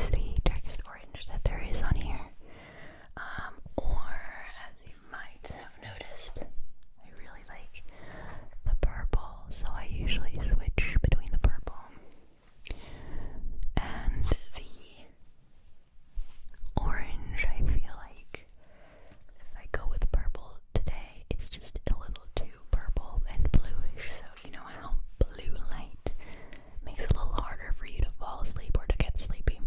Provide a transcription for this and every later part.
is the darkest orange that there is on here. Or, as you might have noticed, I really like the purple, so I usually switch between the purple and the orange. I feel like if I go with purple today, it's just a little too purple and bluish, so you know how blue light makes it a little harder for you to fall asleep or to get sleepy.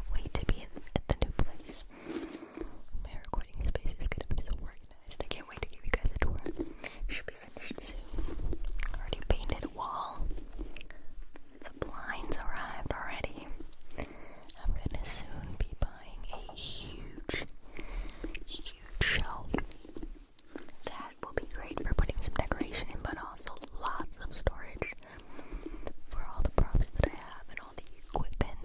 can't wait to be at the new place. My recording space is gonna be so organized. I can't wait to give you guys a tour. Should be finished soon. Already painted a wall. The blinds arrived already. I'm gonna soon be buying a huge shelf. That will be great for putting some decoration in, but also lots of storage for all the props that I have and all the equipment.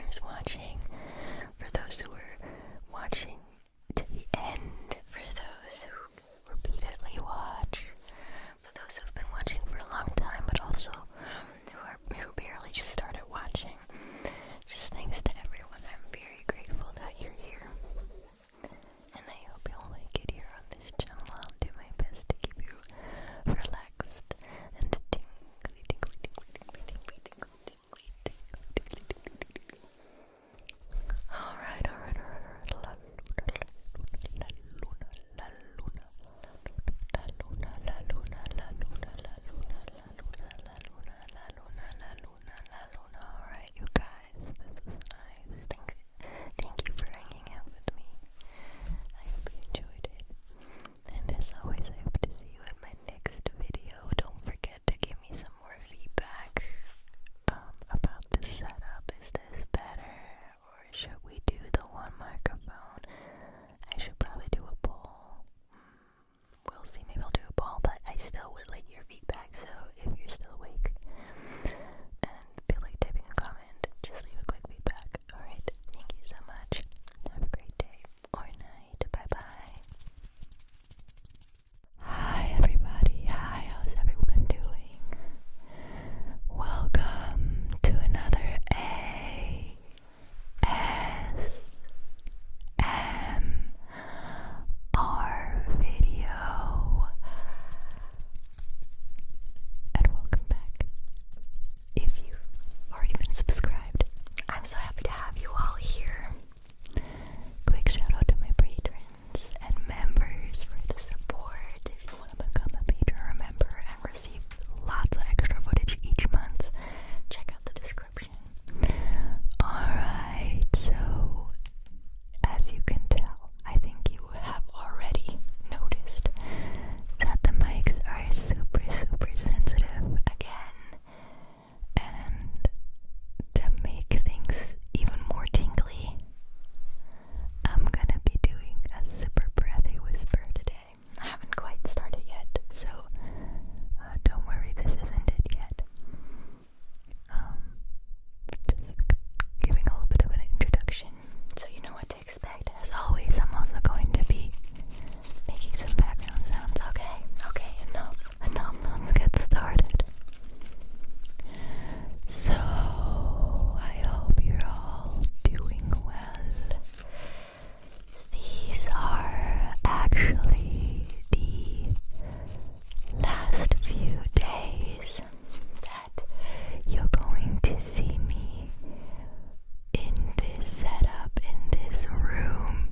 beginners watching, for those who are watching to the end, for those who repeatedly watch, for those who've been watching for a long time, but also who barely just started watching. Just thanks to everyone. I'm very grateful that you're here, and I hope you'll like it here on this channel. I'll do my best to keep you relaxed and tingly, tingly, tingly, tingly, tingly, tingly, tingly, tingly, tingly, tingly. Alright. La luna. Alright, you guys, this was nice. Thank you for hanging out with me. I hope you enjoyed it. And as always, I hope to see you in my next video. Don't forget to give me some more feedback about the setup. Is this better? Or should we do the one microphone? I should probably do a poll. We'll see, maybe I'll do a poll, but I still would like your feedback, so if you're still awake and feel like typing a comment, just leave a quick feedback. Alright, thank you so much. Have a great day or night. Bye-bye. Hi everybody, hi, how's everyone doing? Welcome to another ASMR video. And welcome back. If you've already been subscribed, I'm so happy to have you all here. Quick shout out to my patrons and members for the support. If you want to become a patron or member and receive lots of extra footage each month, check out the description. Alright, so as you can tell, I think you have already noticed that the mics are super sensitive again. And to make things even more tingly, I'm gonna be doing a super breathy whisper today. I haven't quite started yet, so don't worry, this isn't it yet. Just giving a little bit of an introduction so you know what to expect. As always, I'm also going to be making some background sounds. Okay, enough. Let's get started. So, I hope you're all doing well. These are actually the last few days that you're going to see me in this setup, in this room,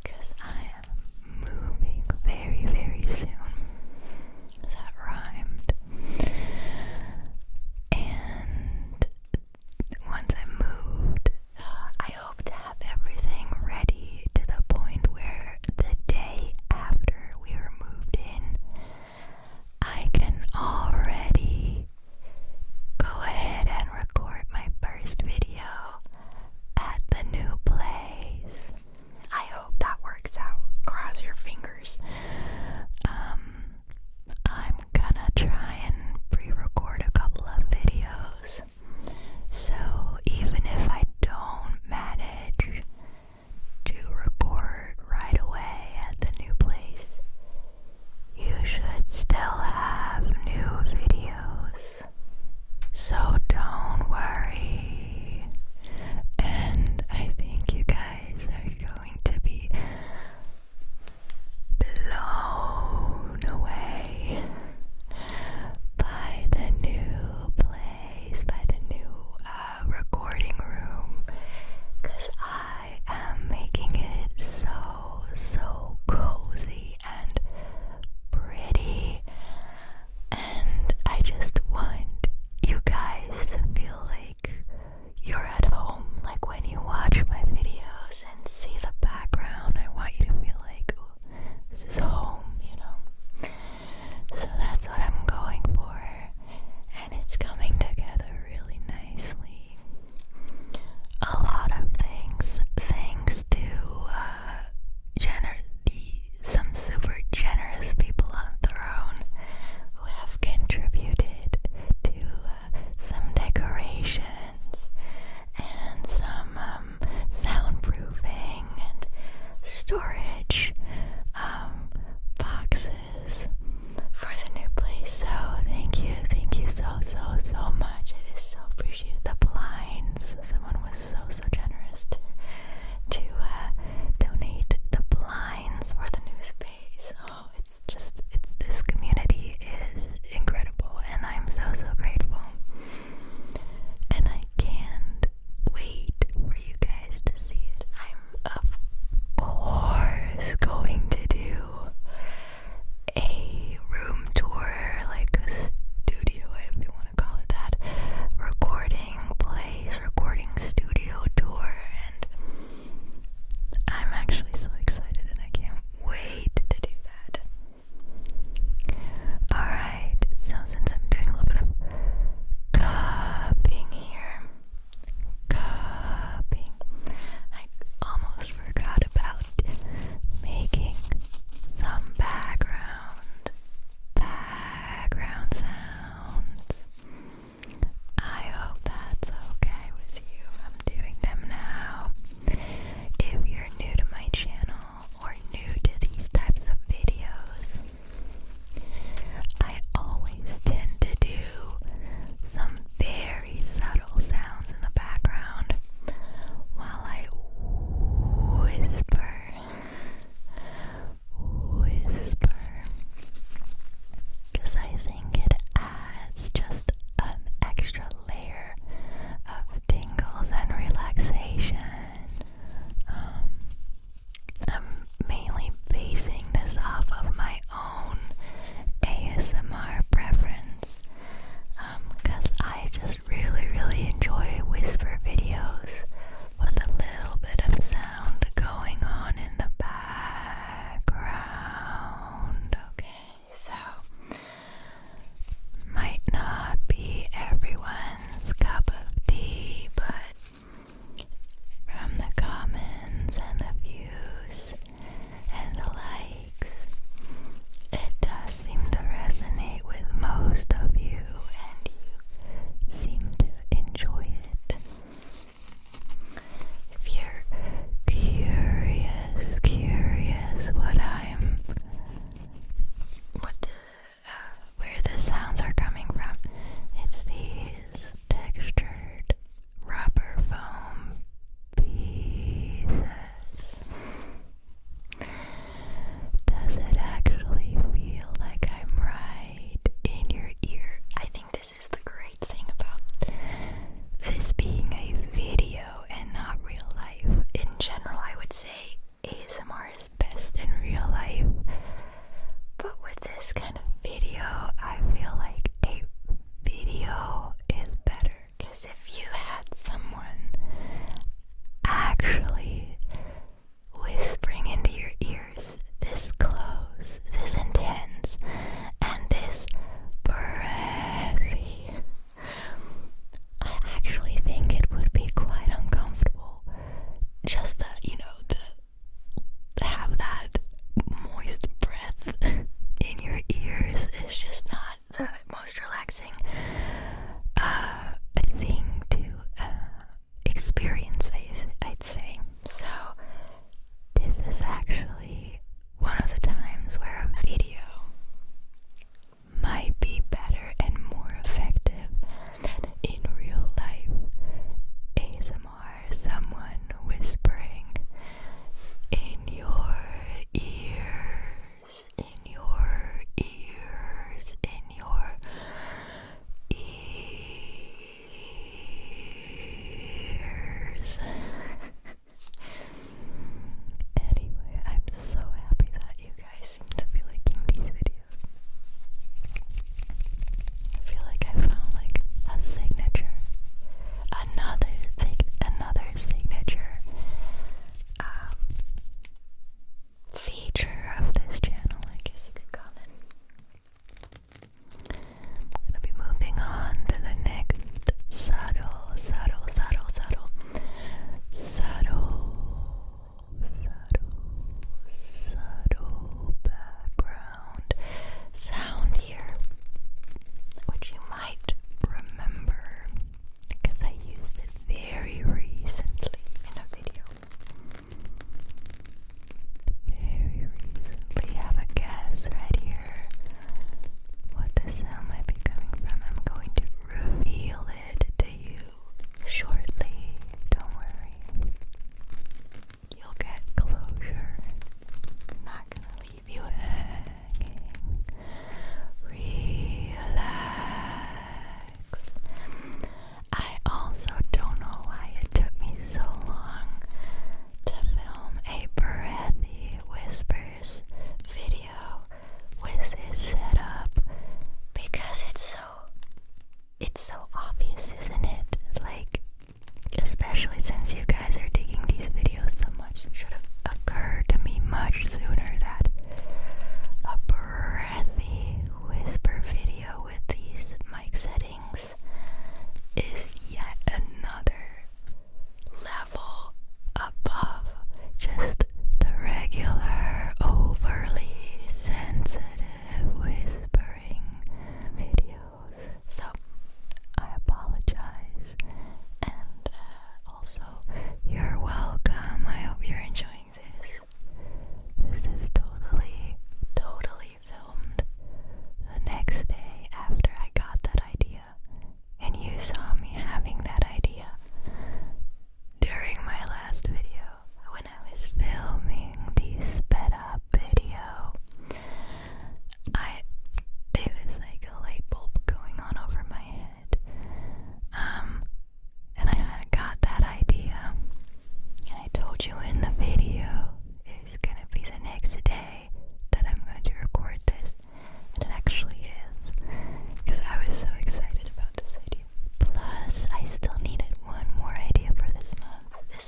because I am moving very soon. That rhymed. And once I'm moved, I hope to have everything ready to the point where the day after we are moved in, I can already go ahead and record my first video at the new place. I hope that works out. Cross your fingers. I'm gonna try and pre-record a couple of videos, so even if I don't manage to record right away at the new place, you should still have new videos. So don't worry. And I think you guys are going to be blown away by the new place, by the new recording room, because I am making it so cozy and pretty, and I just want you guys to feel like you're at home. Like when you watch my videos and see the background, I want you to feel like, oh, this is home, you know? So that's what I'm going for, and it's coming together really nicely. A lot of things, thanks to some super generous people on Throne who have contributed to some decorations and some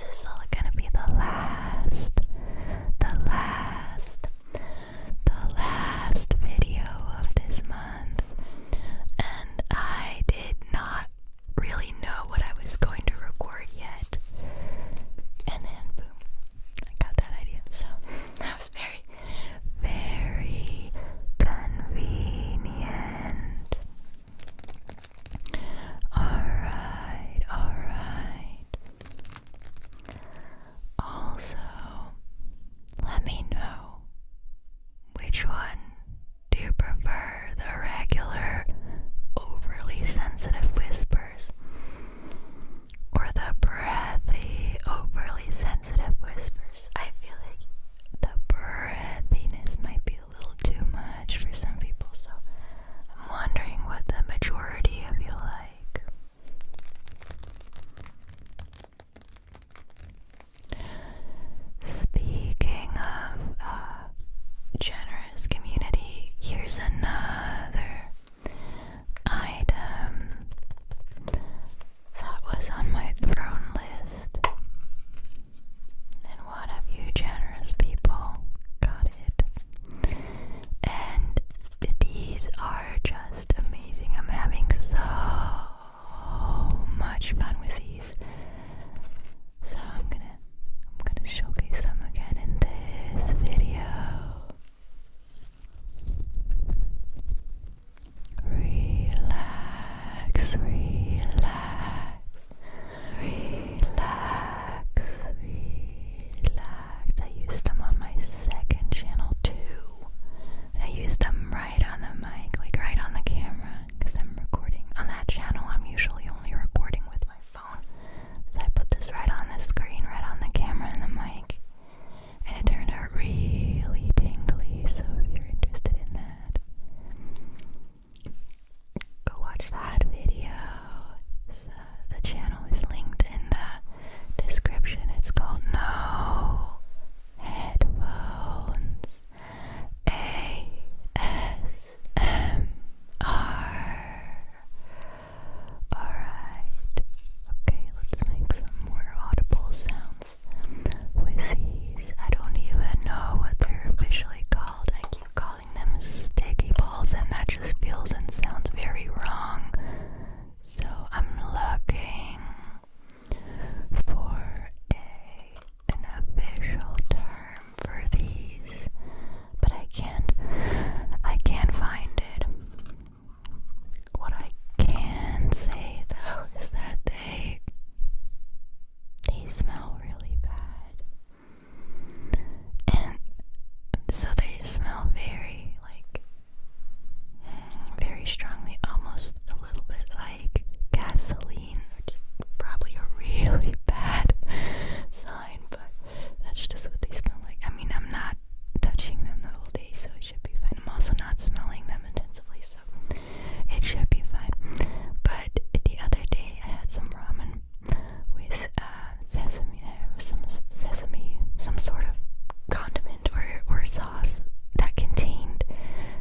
this is gonna be the last video of this month, and I did not really know what I was going to record yet, and then boom, I got that idea. So that was very, very convenient. Alright. Also, let me know, which one do you prefer, the regular overly sensitive whispers or the breathy overly sensitive whispers? I feel like the breathiness might be a little too much for some people, so I'm wondering what the majority of you like. Speaking of generous community, here's another item that was on my throne list, and one of you generous people got it, and these are just amazing. I'm having so much fun with these, so I'm gonna showcase them again in this video. Relax. I used them on my second channel too. I used them right on the mic, like right on the camera, because I'm recording on that channel. I'm usually only recording with my phone, so I put this right on the screen, right on the camera and the mic, and it turned out really tingly. So if you're interested in that, go watch that video. The channel is linked in the description. It's called No Headphones ASMR. Alright, okay, let's make some more audible sounds with these. I don't even know what they're officially called. I keep calling them sticky balls, and that just feels and sounds very wrong. So I'm looking for an official term for these, but I can't find it. What I can say though is that they smell really bad, and so they smell very very strongly, almost a little bit like gasoline, which is probably a really bad sign, but that's just what they smell like. I mean, I'm not touching them the whole day, so it should be fine. I'm also not smelling them intensively, so it should be fine. But the other day I had some ramen with sesame. There was some sort of condiment or sauce that contained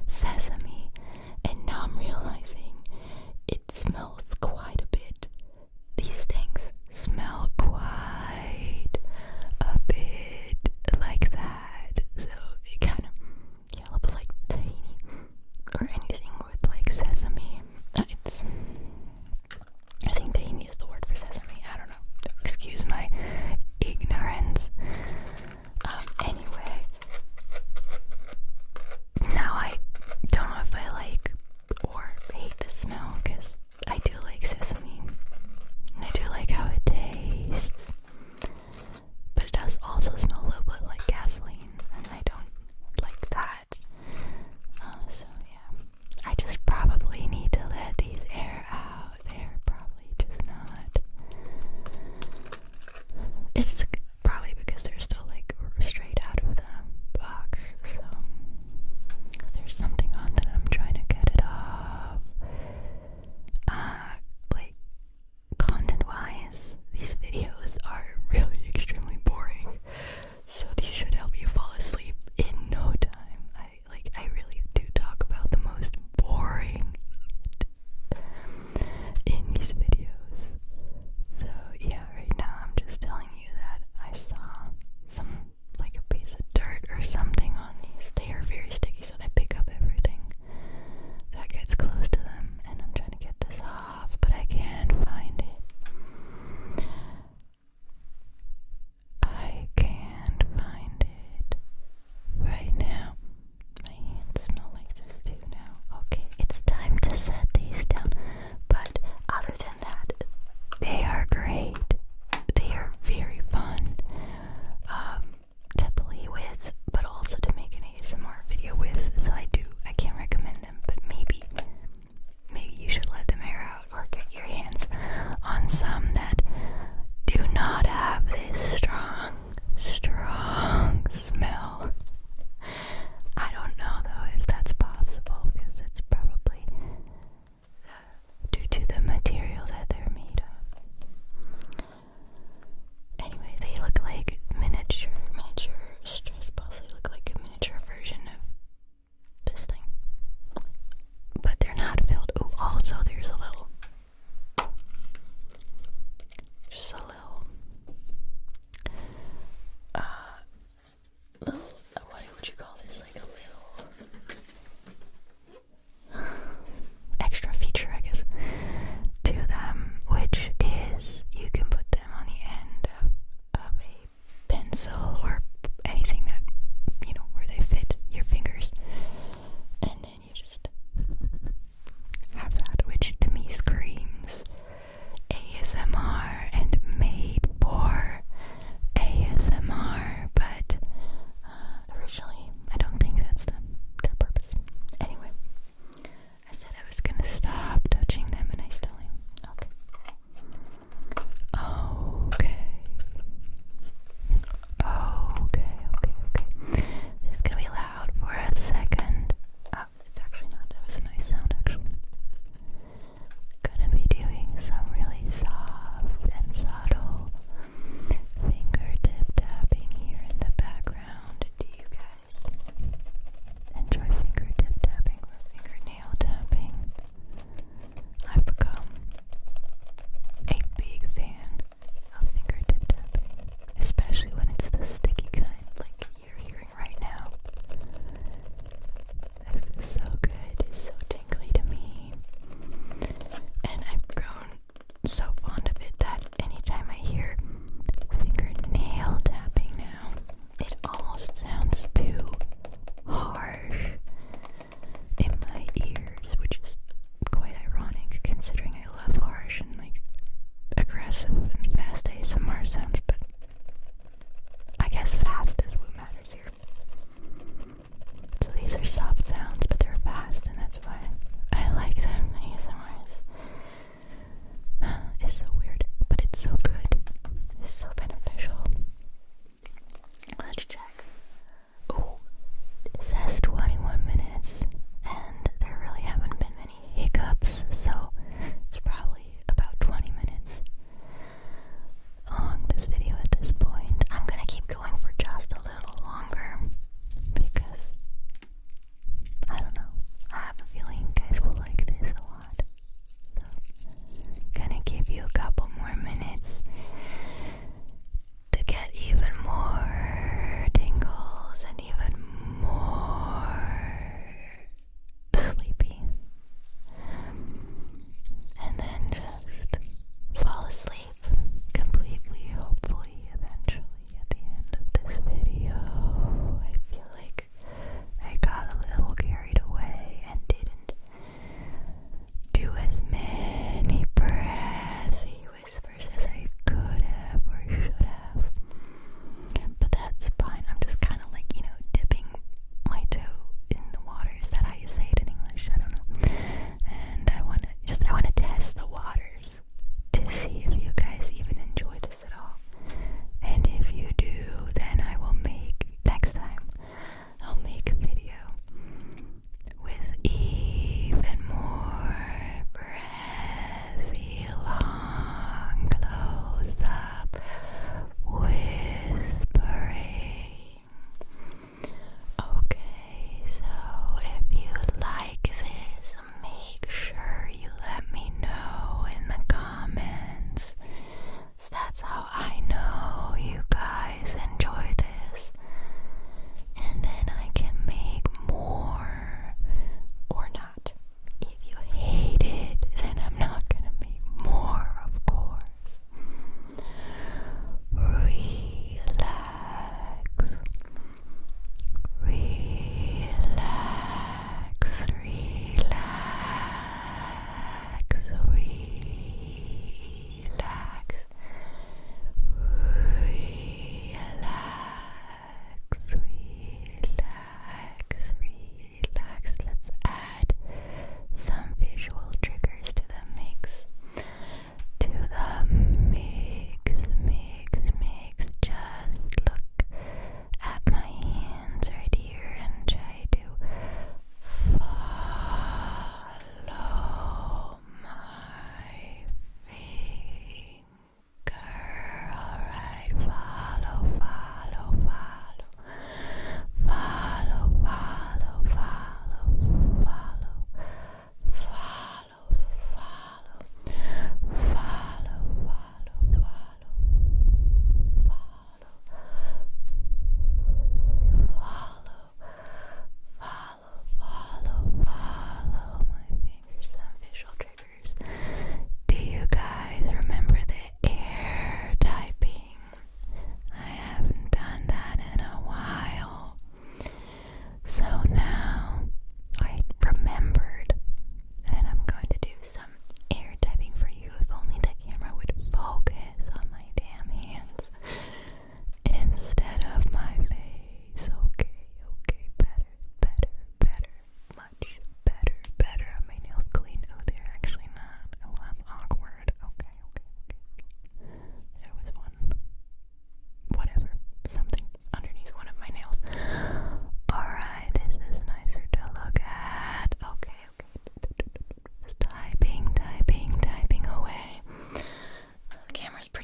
sesame, and now I'm realizing it smells quite a bit. These things smell quite a bit like that, so it kind of, yeah, a little bit like tahini or anything with like sesame. I think tahini is the word for sesame. I don't know. Excuse my ignorance. Anyway, now I don't know if I like or hate the smell, because I do like sesame and I do like how it tastes, but it does also smell a little bit like gasoline, and I don't like that. So yeah, I just probably need to let these air out. They're probably just not. It's probably because they're still like straight out of the box, so there's something on that I'm trying to get it off. Like, content-wise, these videos are really extremely boring, so these should help you fall asleep in no time. I really do talk about the most boring in these videos. So yeah, right now I'm just telling you that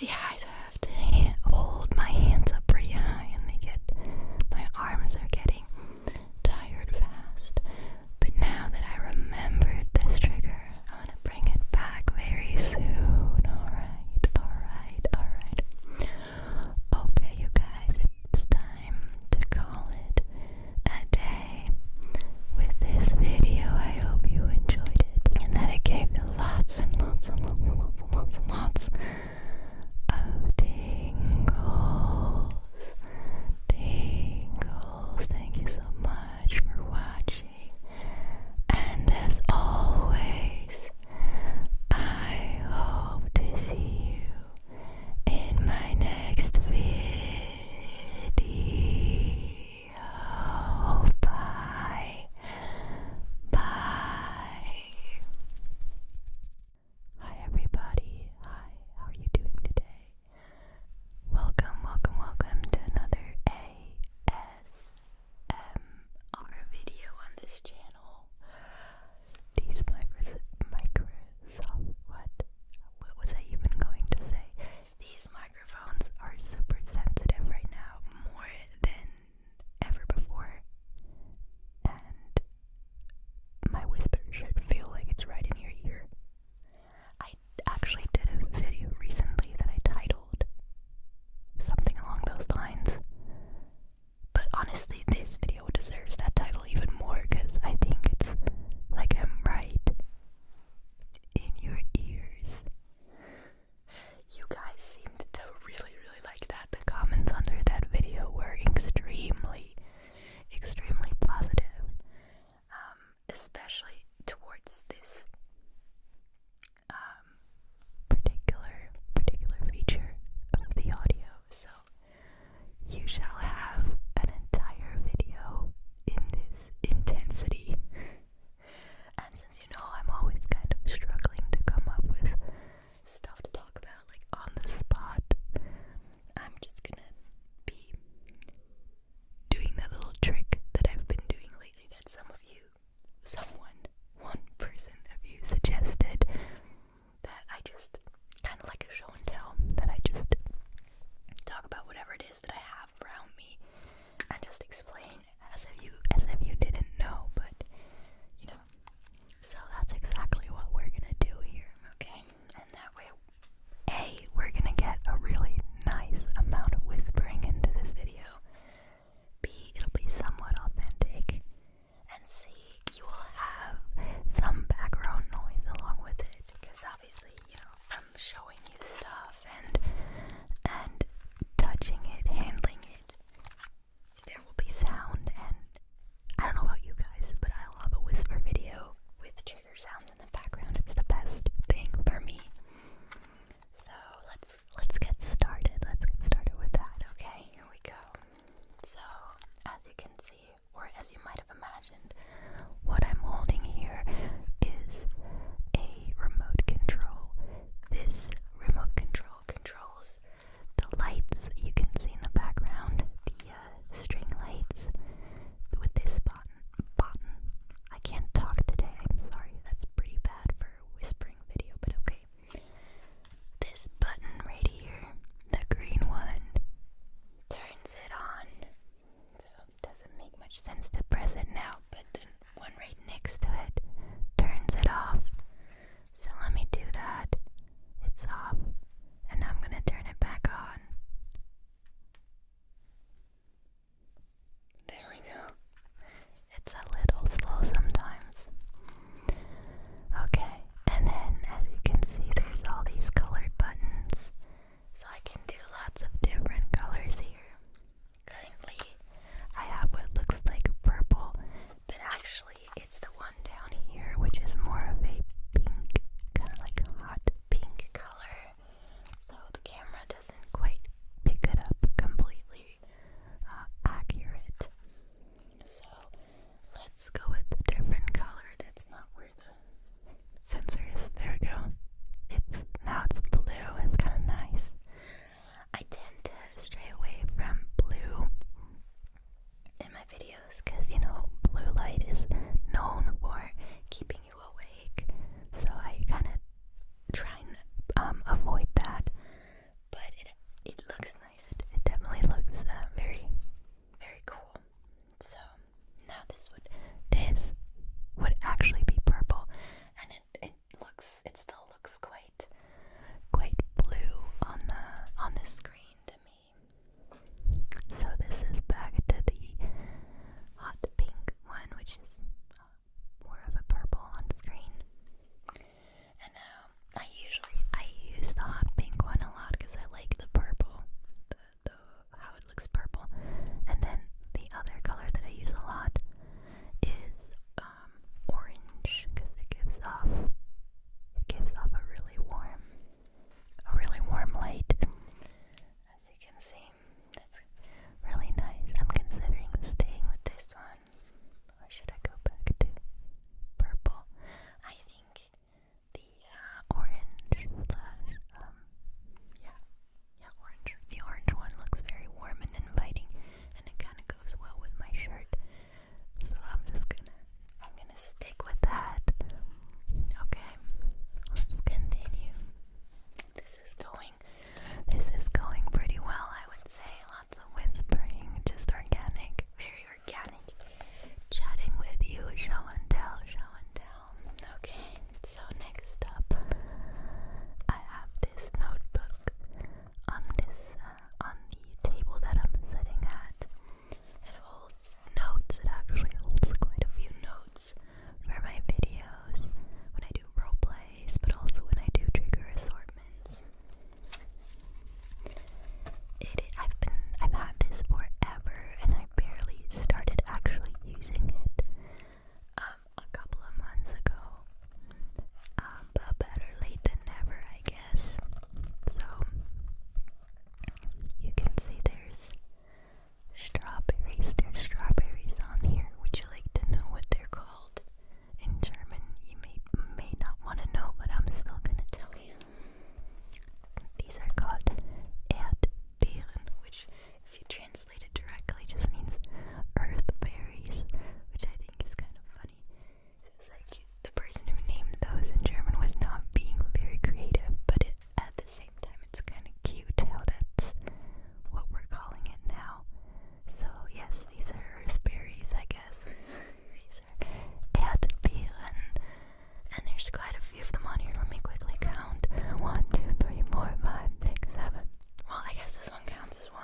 pretty high, so I have to hold my hands up pretty high, and my arms are getting tired fast. But now that I remembered this trigger, I'm gonna bring it back very soon. Alright. Okay, you guys, it's time to call it a day with this video. I hope you enjoyed it and that it gave you lots and lots of tingles. Thank you so much for watching. And as always, I hope to see you in my next video. Bye. Hi everybody. Hi, how are you doing today? Welcome to another ASMR video on this channel. These what was I even going to say? These microphones are super sensitive right now, more than ever before, and my whisper should feel like it's right in your ear. I actually did a video recently that I titled something along those lines, but honestly this video deserves that title even more because I think it's like I'm right in your ears. You guys seemed to really like that. The comments under that video were extremely positive, especially towards this particular feature of the audio. So you shall have an entire video in this intensity. And since you know I'm always kind of struggling to come up with stuff to talk about like on the spot, I'm just gonna be doing that little trick that I've been doing lately that one person of you suggested, that I just kind of like a show and tell, that I just talk about whatever it is that I have around me and just explain as if you didn't know, but you know. So that's exactly what we're gonna do here, okay? And that way, A, we're gonna get a really nice amount of whispering into this video. B, it'll be somewhat authentic. And C, you will have some background noise along with it, because obviously, you know, from showing you stuff and touching it, handling it, there will be sound. And I don't know about you guys, but I love a whisper video with trigger sounds in the background. It's the best thing for me. So let's get started. Let's get started with that. Okay, here we go. So as you can see, or as you might have imagined, what I'm holding here is a remote control. This remote control controls the lights you can see in the background, the string lights, with this button. I can't talk today, I'm sorry, that's pretty bad for a whispering video, but okay. This button right here, the green one, turns it on. So it doesn't make much sense to press it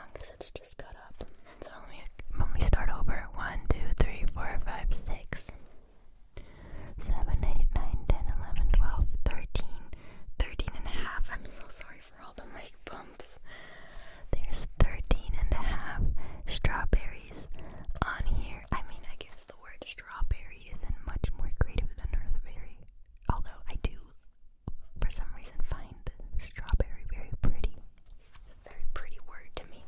wrong because it's just cut up. So let me start over. 1, 2, 3, 4, 5, 6, 7, 8, 9, 10, 11, 12, 13, 13 and a half. I'm so sorry for all the mic bumps. There's 13 and a half strawberries on here. I mean, I guess the word strawberry isn't much more creative than earthberry. Although I do, for some reason, find strawberry very pretty. It's a very pretty word to me.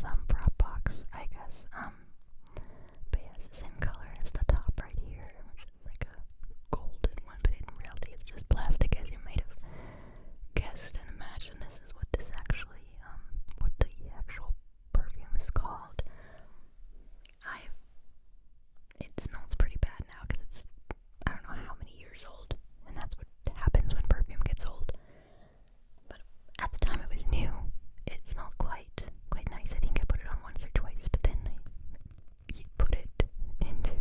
some prop box, I guess. But yeah, it's the same color as the top right here, which is like a golden one, but in reality it's just plastic, as you might have guessed and imagined. This is what this actually, what the actual perfume is called. It smells pretty bad now because it's, I don't know how many years old, and that's what happens when perfume gets old. But at the time it was new, it smelled quite nice. I think I put it on once or twice, but then you put it into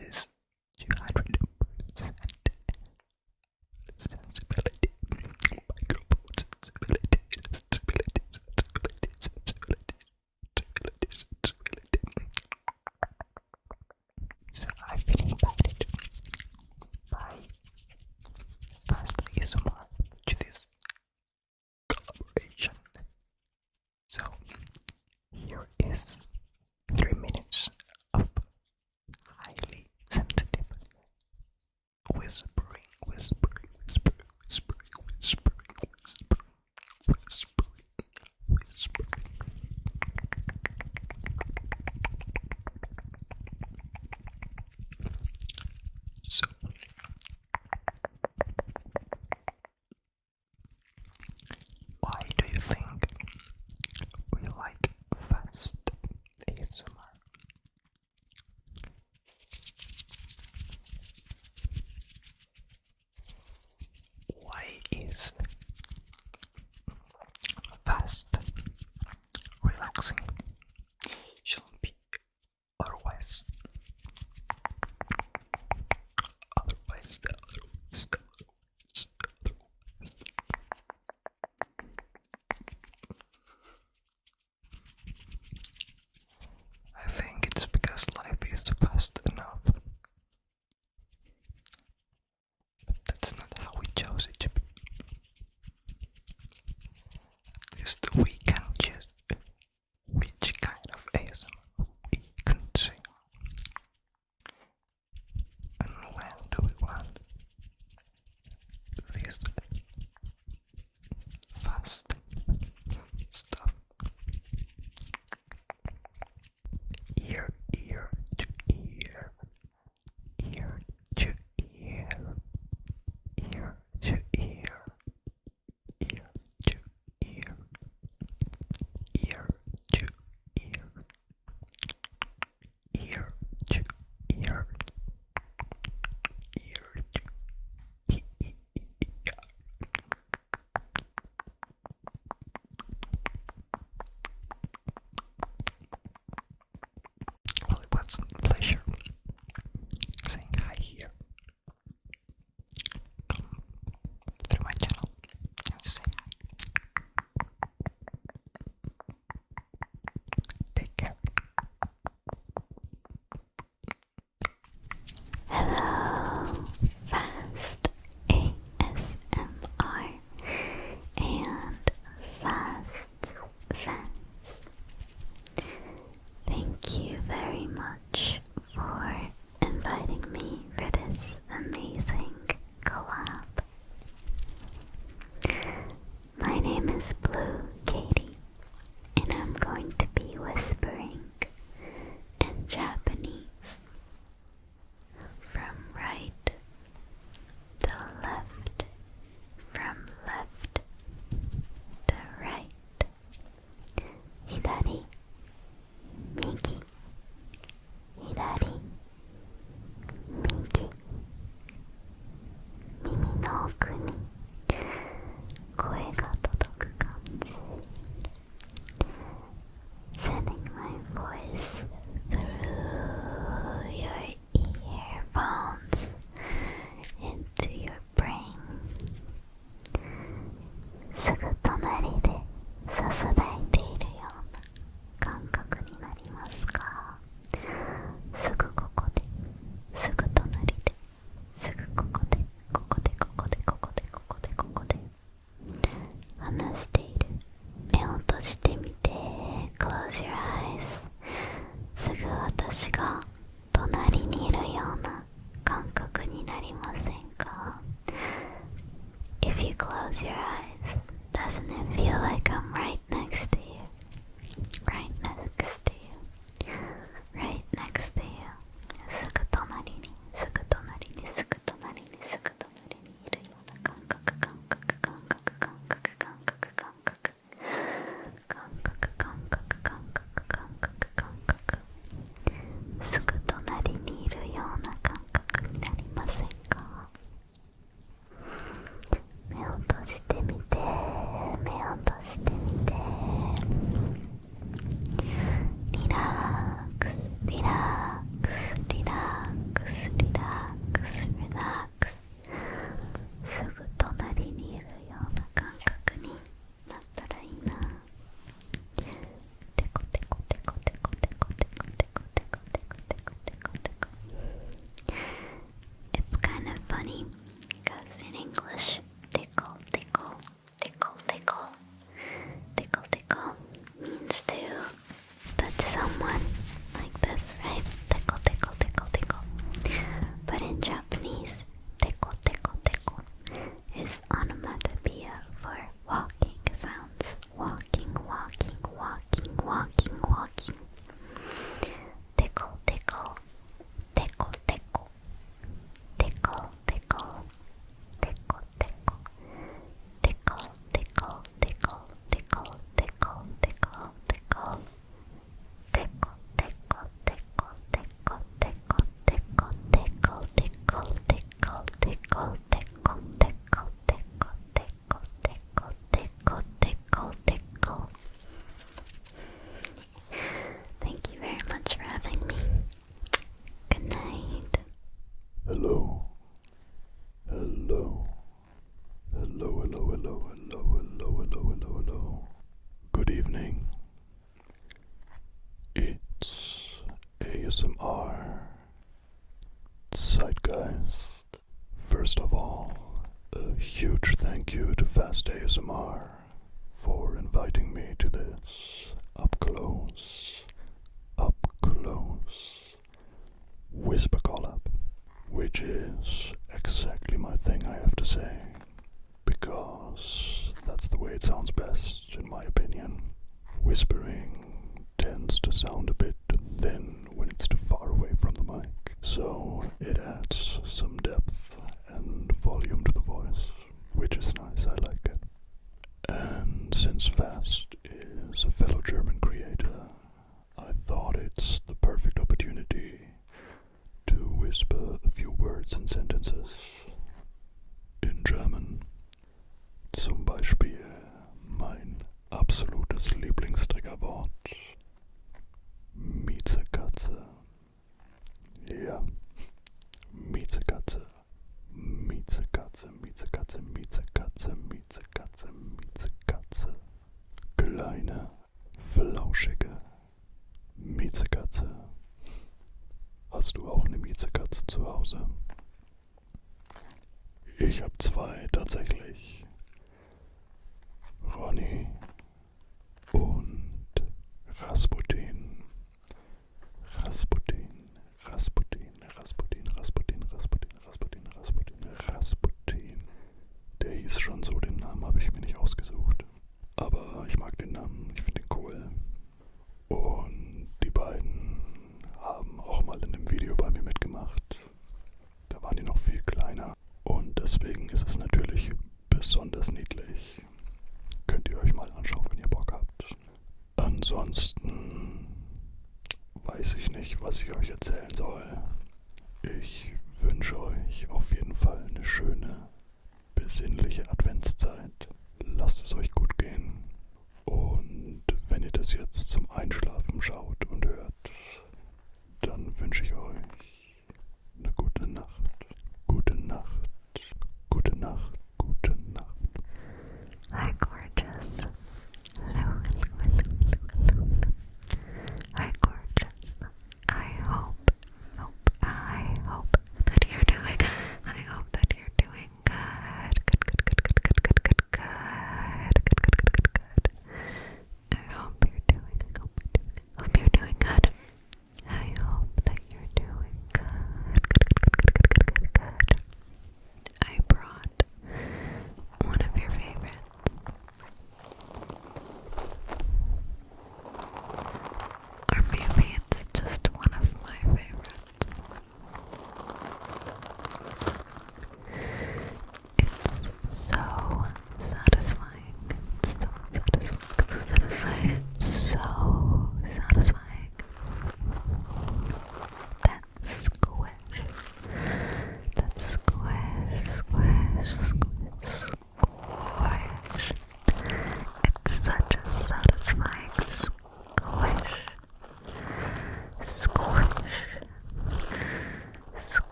is 200% sensibility, microphone sensibility, sensibility. So I've been invited by fastASMR to this collaboration. So here is 3 minutes of highly sensitive whispering, whispering, whispering, whispering, whispering, whispering, whispering, whispering. So why do you think we like fast ASMR? Why is fast relaxing? Shouldn't be otherwise. Otherwise. I think it's because life is fast enough. But that's not how we chose it to be. At least we can choose which kind of ASMR we consume. And when do we want this fast stuff? Ear to ear, ear to ear, ear to ear, ear to ear, ear to ear, ear to ear, ear to ear. Well, it was a pleasure saying hi here. Come through my channel and say hi. Take care. Hello, fast ASMR and fast fans. Thank you very much for inviting me for this amazing collab. My name is Blue Katie, and I'm going to be whispering in Japanese from right to left, from left to right, 左、右、左、右、耳の奥に声が届く感じ。Sending my voice through your earphones into your brain. すぐ隣でささやいているような感覚になりますか？すぐここで、すぐ隣で、すぐここで、ここで、ここで、ここで、ここで、ここで話している。目を閉じてみて Close your eyes。 すぐ私が隣にいるような感覚になりませんか？ If you close your eyes, doesn't it feel like I'm right next to you? Right next to you. Right next to you. すぐ隣に、すぐ隣に、すぐ隣に、すぐ隣にいるような感覚、感覚、感覚、感覚、感覚、感覚、感覚、感覚、感覚、感覚、感覚、すぐ隣にいるような感覚になりませんか？目を閉じてみて、目を閉じてみて。fastASMR Zeitgeist. First of all, a huge thank you to fastASMR for inviting me to this up close whisper collab, which is exactly my thing, I have to say, because that's the way it sounds best in my opinion. Whispering tends to sound a bit thin when it's too far away from the mic, so it adds some depth and volume to the voice, which is nice, I like it. And since Fast is a fellow German creator, I thought it's the perfect opportunity to whisper a few words and sentences in German. Zum Beispiel mein absolutes Lieblingstriggerwort: Miezekatze. Ja, Miezekatze. Miezekatze, Miezekatze, Miezekatze, Miezekatze, Miezekatze. Kleine, flauschige Miezekatze. Hast du auch eine Miezekatze zu Hause? Ich habe zwei tatsächlich. Ronny und Rasputin. Rasputin, Rasputin, Rasputin, Rasputin, Rasputin, Rasputin, Rasputin, Rasputin. Der hieß schon so, den Namen habe ich mir nicht ausgesucht. Aber ich mag den Namen, ich finde ihn cool. Und die beiden haben auch mal in einem Video bei mir mitgemacht. Da waren die noch viel kleiner. Und deswegen ist es natürlich besonders niedlich. Könnt ihr euch mal anschauen, wenn ihr Bock habt. Ansonsten weiß ich nicht, was ich euch erzählen soll. Ich wünsche euch auf jeden Fall eine schöne, besinnliche Adventszeit. Lasst es euch gut gehen. Und wenn ihr das jetzt zum Einschlafen schaut und hört, dann wünsche ich euch eine gute Nacht. Gute Nacht. Gute Nacht. Gute Nacht. Hi, gorgeous. Hi, gorgeous. I hope that you're doing good. Good.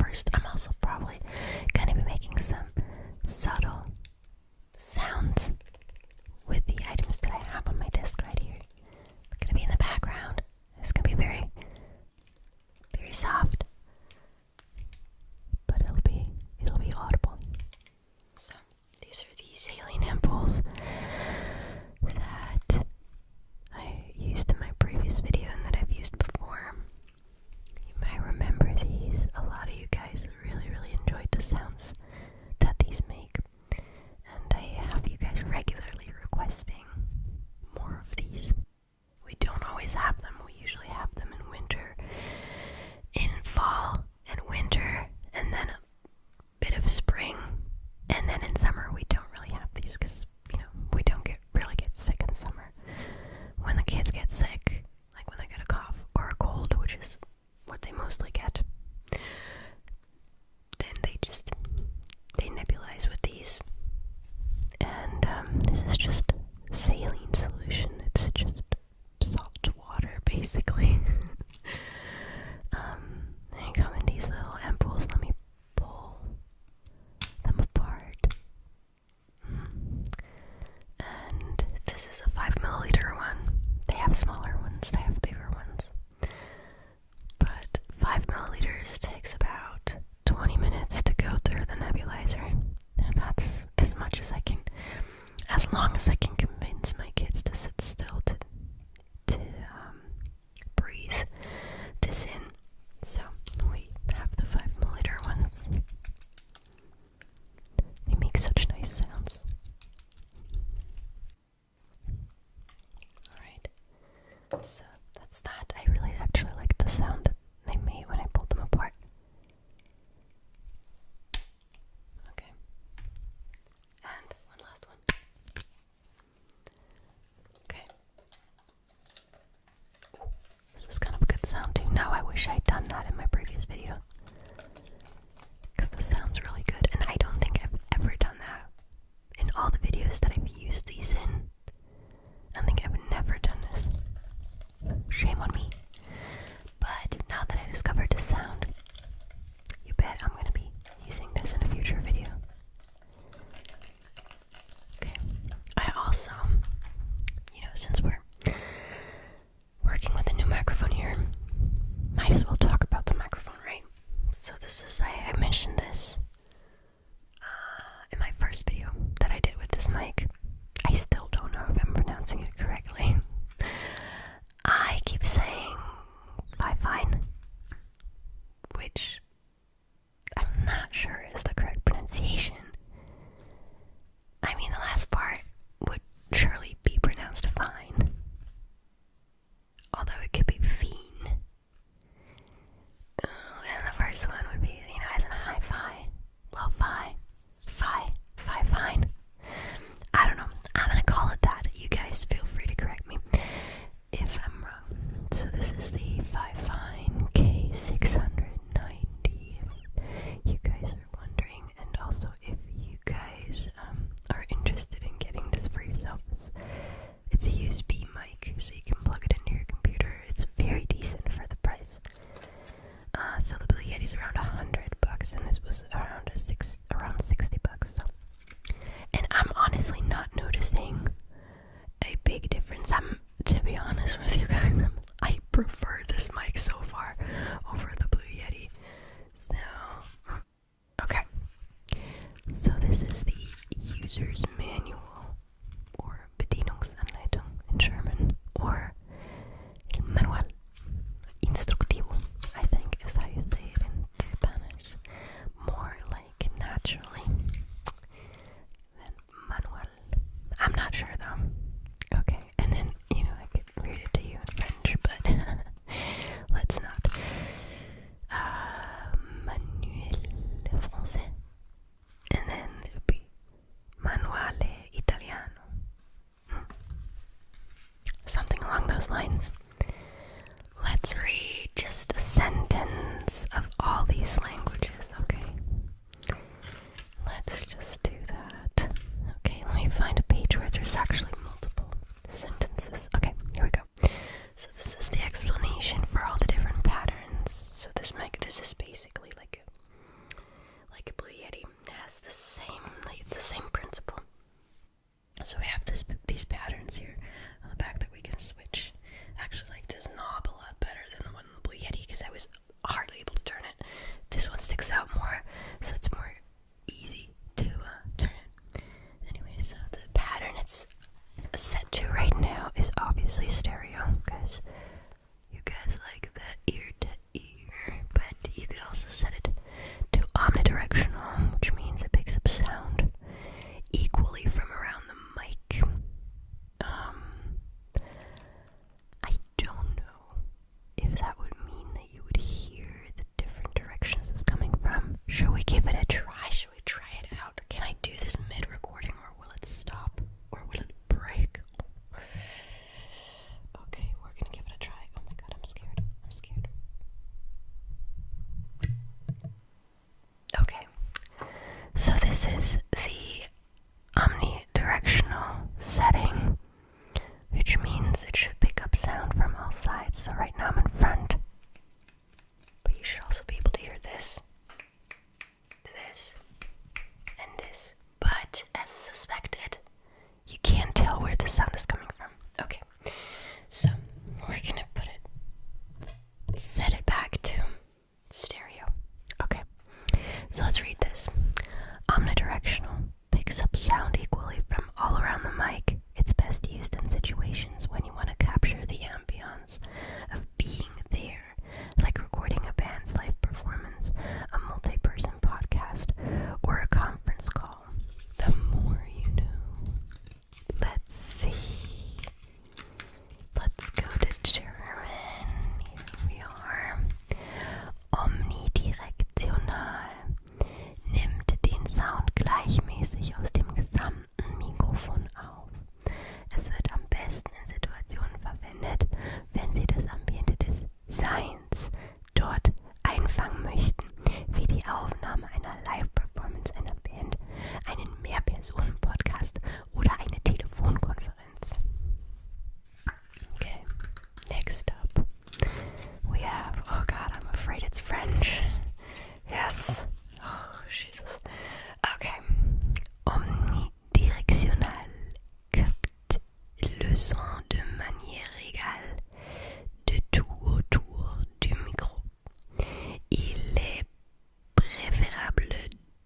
first, I'm also probably gonna be making some subtle sounds with the items that I have on my desk right here. It's gonna be in the background. It's gonna be very, very soft, but it'll be audible. So these are the Saline ampoules that I used in my previous video and that I've used before. You might remember these. A lot of you guys really, really enjoyed the sounds that these make, and I have you guys regularly requesting more of these. We don't always have them. We usually have them in winter, in fall and winter, and then a bit of spring, and then in summer we don't really have these because, you know, we don't really get sick in summer. When the kids get sick, like when they get a cough or a cold, which is what they mostly get, then they nebulize with these. And this is just saline solution. It's just salt water, basically. They come in these little ampoules. Let me pull them apart. And this is a 5 milliliter one. They have smaller ones, they have bigger ones. But 5 milliliters takes about 20 minutes to go through the nebulizer. And that's as much as I can, as long as I can convince my kids to sit still to breathe this in. So we have the 5 milliliter ones. They make such nice sounds. Alright, so that's that. I really actually like the sound that they made when I pulled them apart. Okay, and one last one. Okay. This is kind of a good sound too. Now I wish I'd done that in my previous video, because the sound's really good, and I don't think I've ever done that in all the videos that I've used these in. I think I've never done this. Shame on me. But now that I discovered this sound, you bet I'm going to be using this in a future video. Okay. I also, you know, since we're working with a new microphone here, might as well talk about the microphone, right? So this is, I mentioned this in my first video that I did with this mic. I still don't know if I'm pronouncing it correctly. I keep saying fine, which I'm not sure is the correct pronunciation. I mean, the last part would surely be pronounced fine, although it could be fiend. And the first one would be, you know, as in hi-fi, lo-fi, fine. I don't know. I'm gonna call it that. You guys feel free to correct me if I'm wrong. So this is the Fifine K690, if you guys are wondering, and also if you guys are interested in getting this for yourselves. It's a USB mic, so you can plug it into your computer. It's very decent for the price. So the Blue Yeti's around $100, and this was around $60. So, and I'm honestly not noticing a big difference. To be honest with you guys, I prefer this mic so far over the Blue Yeti. So, okay. So this is the user's manual, or Bedienungsanleitung in German, or el manual instructivo, I think is how you say it in Spanish. More like naturally than manual. I'm not sure though. Okay, and then, you know, I could read it to you in French, but same, like it's the same principle. So we have these patterns here on the back that we can switch. Actually, like this knob a lot better than the one in the Blue Yeti because I was hardly able to turn it. This one sticks out more, so it's more easy to turn it. Anyway, so the pattern it's set to right now is obviously stereo because you guys like the ear to ear, but you could also set it to omnidirectional, which means it picks up sound equally from around the mic. I don't know if that would mean that you would hear the different directions it's coming from. Should we give it a try? Should we try it out? Can I do this mid-recording, or will it stop? Or will it break? Okay, we're gonna give it a try. Oh my god, I'm scared. I'm scared. Okay, so this is the omnidirectional setting, which means it should pick up sound from all sides. So right now I'm in front, but you should also be able to hear this, and this. But as suspected, you can't tell where the sound is coming from. Okay, so we're gonna set it back to stereo. Okay, so let's read this. Omnidirectional picks up sound equally from all around the mic. It's best used in situations when you want to capture the ambience of being there, like recording a band's live performance, a multi-person podcast, or a conference call. The more you know. Let's see. Let's go to German. Here we are. Omnidirektional nimmt den Sound gleichmäßig aus dem gesamten Mikrofon auf. Es wird am besten in Situationen verwendet, wenn Sie das Ambiente des Seins dort einfangen möchten, wie die Aufnahme einer Live-Performance einer Band, einen Mehrpersonen-Podcast oder eine Telefonkonferenz. Okay, next up we have, oh god, I'm afraid it's French. Yes. Oh, Jesus. Okay. Omnidirectional capte le son de manière égale de tout autour du micro. Il est préférable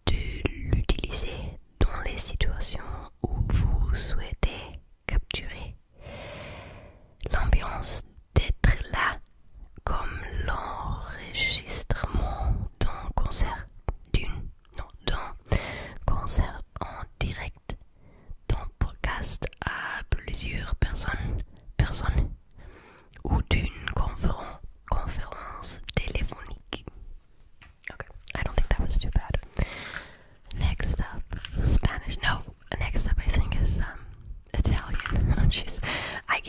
de l'utiliser dans les situations où vous souhaitez capturer l'ambiance d'être là, comme l'enregistrement d'un concert en direct, d'un podcast à plusieurs personnes ou d'une conférence téléphonique. Okay, I don't think that was too bad. Next up, Spanish. No, next up I think is Italian. Oh jeez, I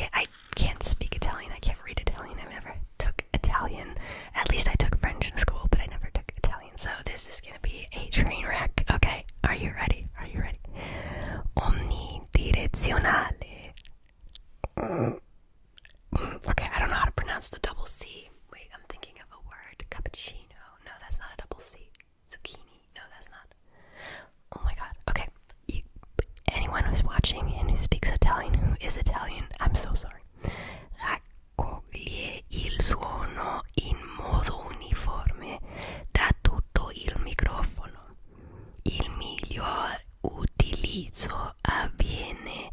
can't speak Italian. I can't read Italian. I've never took Italian. At least I took French in school, but I never took Italian. So this is gonna be a train wreck. Okay, are you ready? Are you ready? Omnidirezionale. Okay, I don't know how to pronounce the double C. Wait, I'm thinking of a word. Cappuccino. No, that's not a double C. Zucchini. No, that's not. Oh my god. Okay. Anyone who's watching and who speaks Italian, who is Italian, I'm so sorry. Raccoglie il suono in modo uniforme da tutto il microfono. Il miglior utilizzo avviene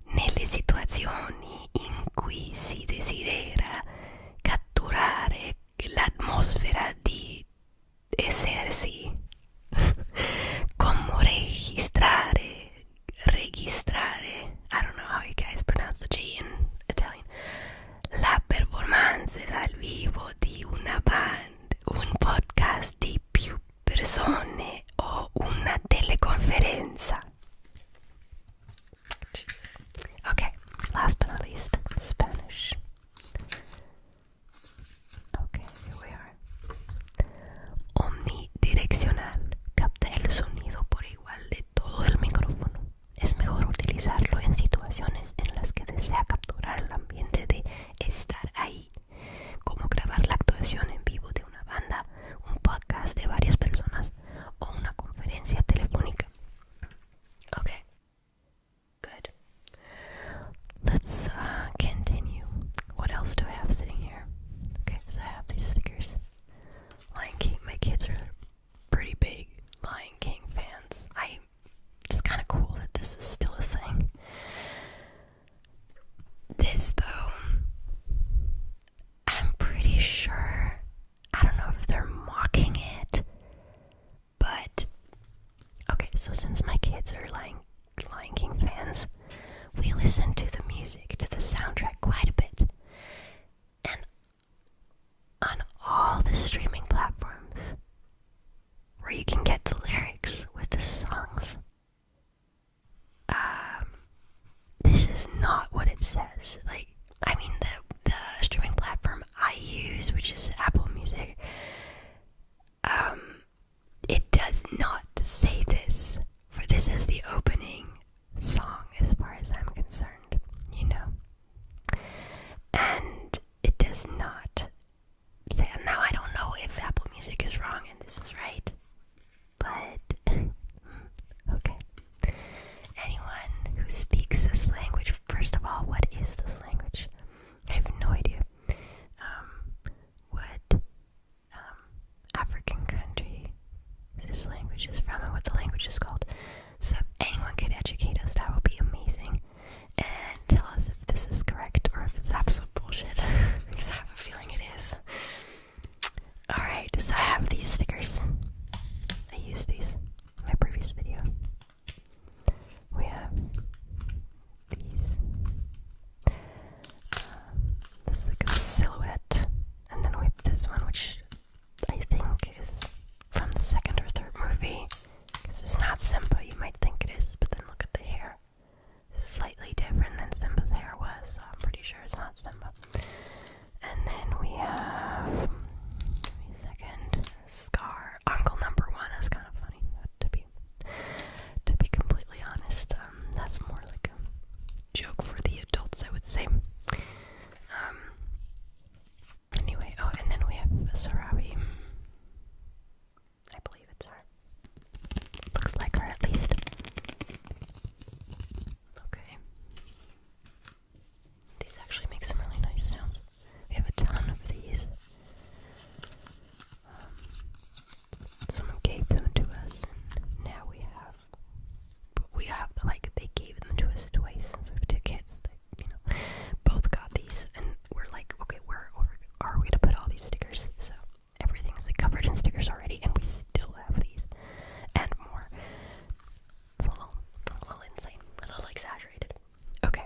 nelle situazioni in cui si desidera catturare l'atmosfera di essersi, come registrare. I don't know how you guys pronounce the G in Italian. La performance dal vivo di una band, un podcast di più persone o una teleconferenza. sing it. But okay, so since my kids are Lion King fans, we listen to the music, to the soundtrack quite a bit. And on all the streaming platforms where you can get the lyrics with the songs, this is not what it says. Like, I mean, the streaming platform I use, which is Apple Music, it does not say this, for this is the opening song as far as I'm concerned, you know. And it does not say, now I don't know if Apple Music is wrong and this is right, but okay. Anyone who speaks this language, first of all, what is this language? I have no idea. What African country this language is from and what the language is called. So if anyone could educate us, that would be amazing. And tell us if this is correct or if it's absolute bullshit. Because I have a feeling it is. Alright, so I have these stickers. I used these in my previous video. We have these. This is like a silhouette. And then we have this one, which I think is from the second or third movie. Because it's not Simba, you might think it is, but then look at the hair. It's slightly different than Simba's hair was, so I'm pretty sure it's not Simba. And then we have, give me a second, Scar. Uncle number 1 is kind of funny, to be completely honest. That's more like a joke for the adults, I would say. Anyway, oh, and then we have Sarabi. I believe it's her. Looks like her, at least. Okay. These actually make some really nice sounds. We have a ton of these. Someone gave them to us, and now we have, like, they gave them to us twice since we have 2 kids. They, you know, both got these, and we're like, okay, where are we to put all these stickers? So everything's like covered in stickers already, and we still have these and more. It's a little insane, a little exaggerated. Okay,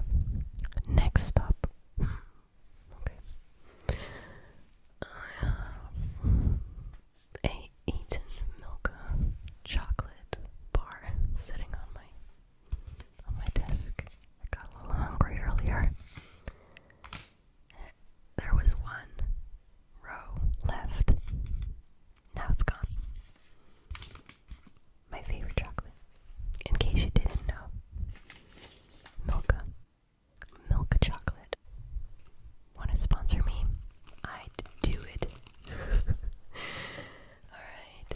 next up. Okay. I have a Eaten Milka chocolate bar sitting on my desk. I got a little hungry earlier. There was 1 row left. Now it's gone. My favorite chocolate. In case you didn't know. Milka chocolate. Want to sponsor me? I'd do it. Alright.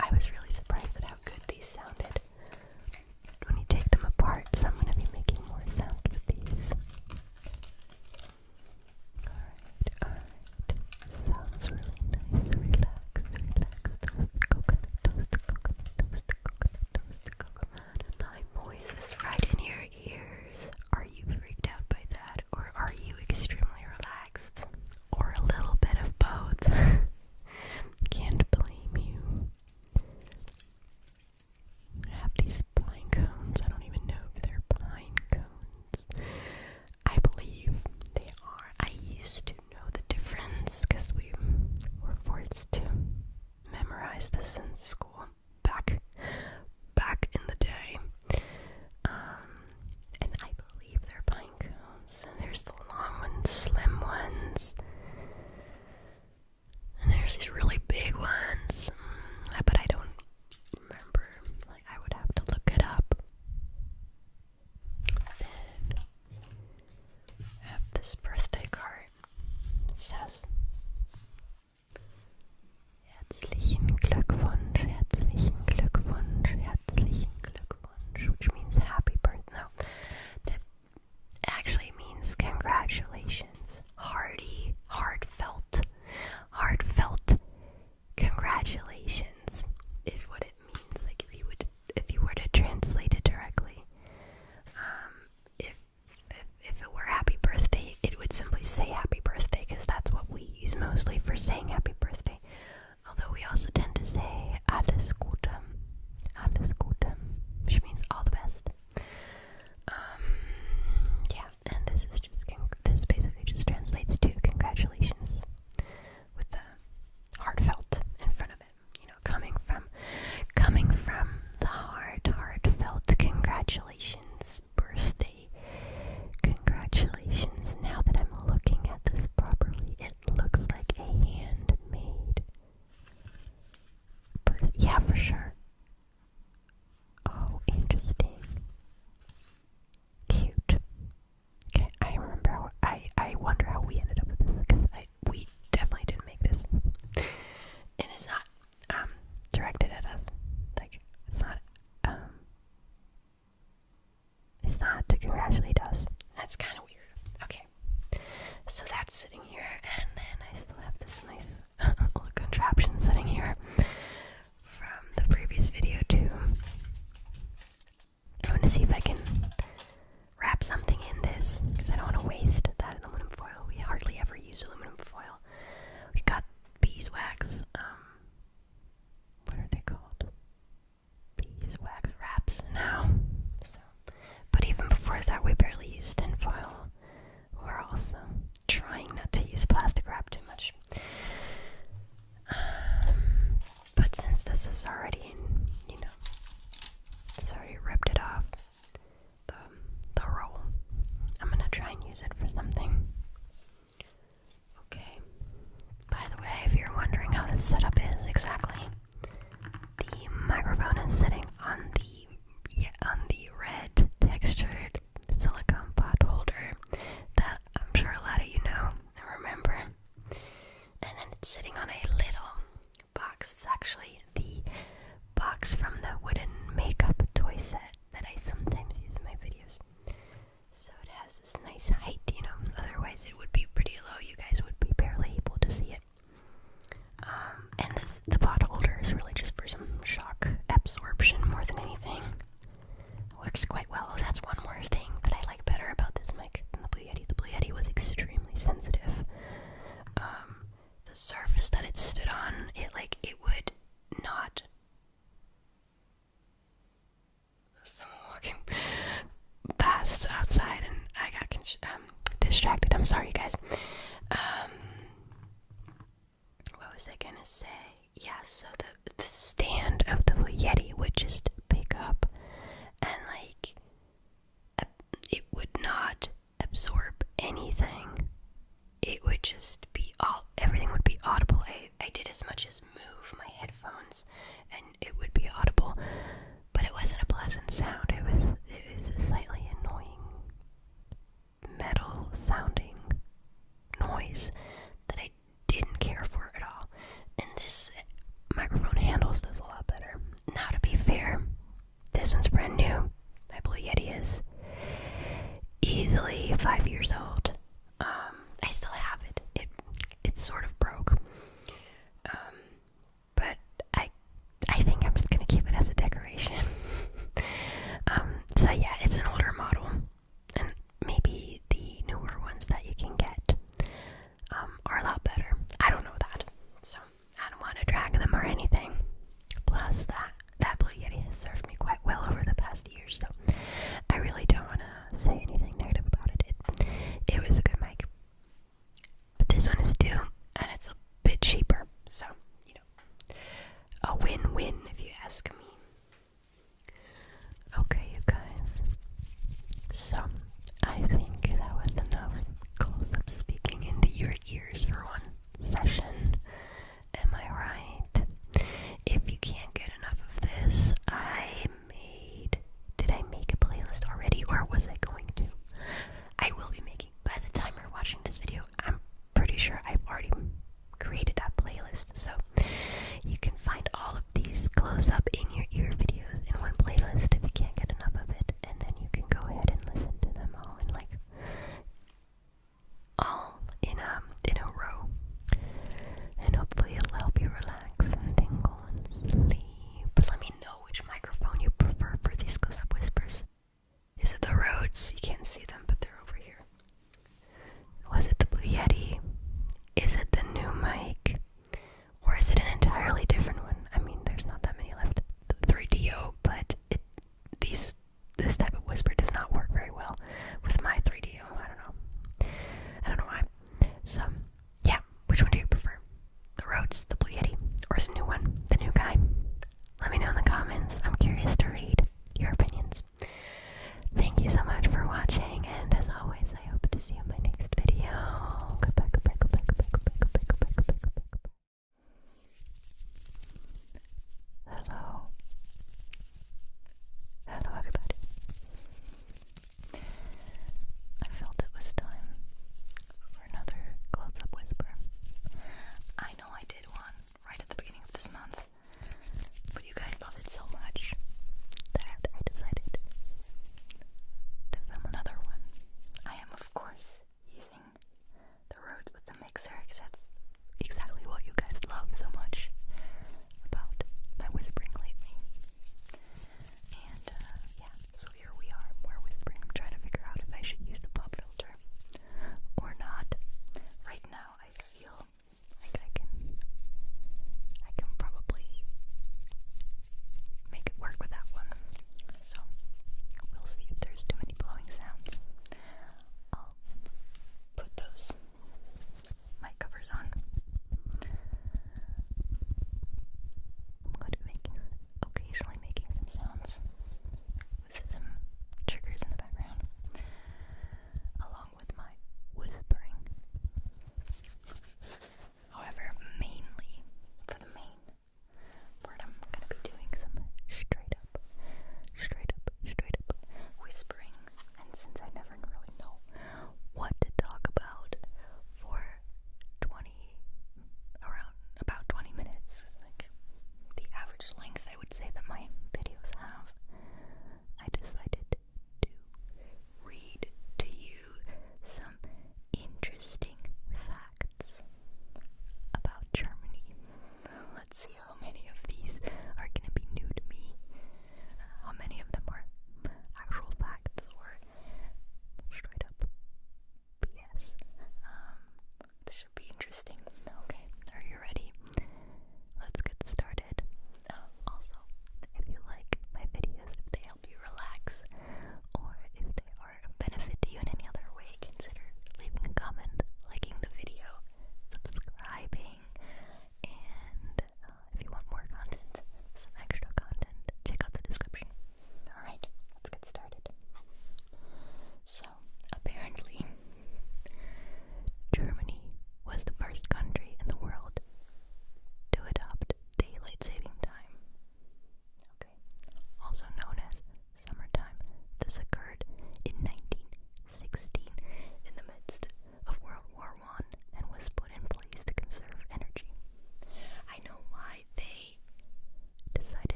I was really surprised at how good these sounded when you take them apart, so I'm going to be making more sound with these. Alright. Sounds really nice. Relax. Toast the coconut. My voice right in your ears. Are you freaked out by that? Or are you extremely relaxed? Or a little bit of both? Can't blame you. I have these pine cones. I don't even know if they're pine cones. I believe they are. I used to know the difference because we were forced to memorize this in school back in the day. And I believe they're pine cones. And there's the long ones, slim ones. And there's these really big ones. But I don't remember. Like, I would have to look it up. Then I have this birthday card. It says, Herzlichen Glückwunsch, also tend to say alles Gute, which means all the best. Yeah, and this basically just translates to congratulations with the heartfelt in front of it. You know, coming from the heartfelt congratulations, birthday congratulations. Now that I'm looking at this properly, it looks like a handmade yeah, for sure. Oh, interesting. Cute. Okay, I remember how, I wonder how we ended up with this, because we definitely didn't make this. And it's not, directed at us. Like, it's not to congratulate us. That's kind of weird. Okay. So that's sitting here, and then I still have this nice little contraption sitting here from the previous video too. I'm going to see if I can wrap something in this, because I don't want to waste that aluminum foil. We hardly ever use aluminum foil. We got beeswax, what are they called? Beeswax wraps now. So, but even before that, we barely used tin foil. We're also trying not to use plastic wrap too much. But since this is already, you know, it's already ripped it off, the roll, I'm gonna try and use it for something. Okay. By the way, if you're wondering how this setup is exactly, the microphone is sitting on the red textured silicone pot holder that I'm sure a lot of you know and remember. And then it's sitting on a little box. It's actually the box from the wooden makeup toy set that I sometimes use in my videos. So it has this nice height, you know, otherwise it would be pretty low. You guys would be barely able to see it. And the pot holder is really just for some shock absorption more than anything. Works quite well. That's one more thing that I like better about this mic than the Blue Yeti. The Blue Yeti was extremely sensitive. The surface that it stood on, it would not. Someone walking past outside, and I got distracted. I'm sorry, guys. What was I gonna say? Yeah, so the stand of the Blue Yeti would just pick up, and it would not absorb anything. It would just be everything would be audible. I did as much as move my headphones, and it would be audible, but it wasn't a pleasant sound. It was a slightly annoying metal sounding noise that I didn't care for at all. And this microphone handles this a lot better. Now, to be fair, this one's brand new. My Blue Yeti is easily 5 years old. I still have it. It's sort of broke. But I think I'm just gonna keep it as a decoration. So yeah, it's an older model, and maybe the newer ones that you can get are a lot better. I don't know that, so I don't want to drag them or anything. Plus, that Blue Yeti has served me quite well over the past years, so I really don't want to say anything negative about it. It was a good mic. But this one is due, and it's a bit cheaper, so, you know, a win-win if you ask me. Okay, you guys, so I think that was enough close-up speaking into your ears for one session. Am I right? If you can't get enough of this, did I make a playlist already, or was I going to? I will be making, by the time you're watching this video, I'm pretty sure I've already created that playlist, so you can find all of these close up in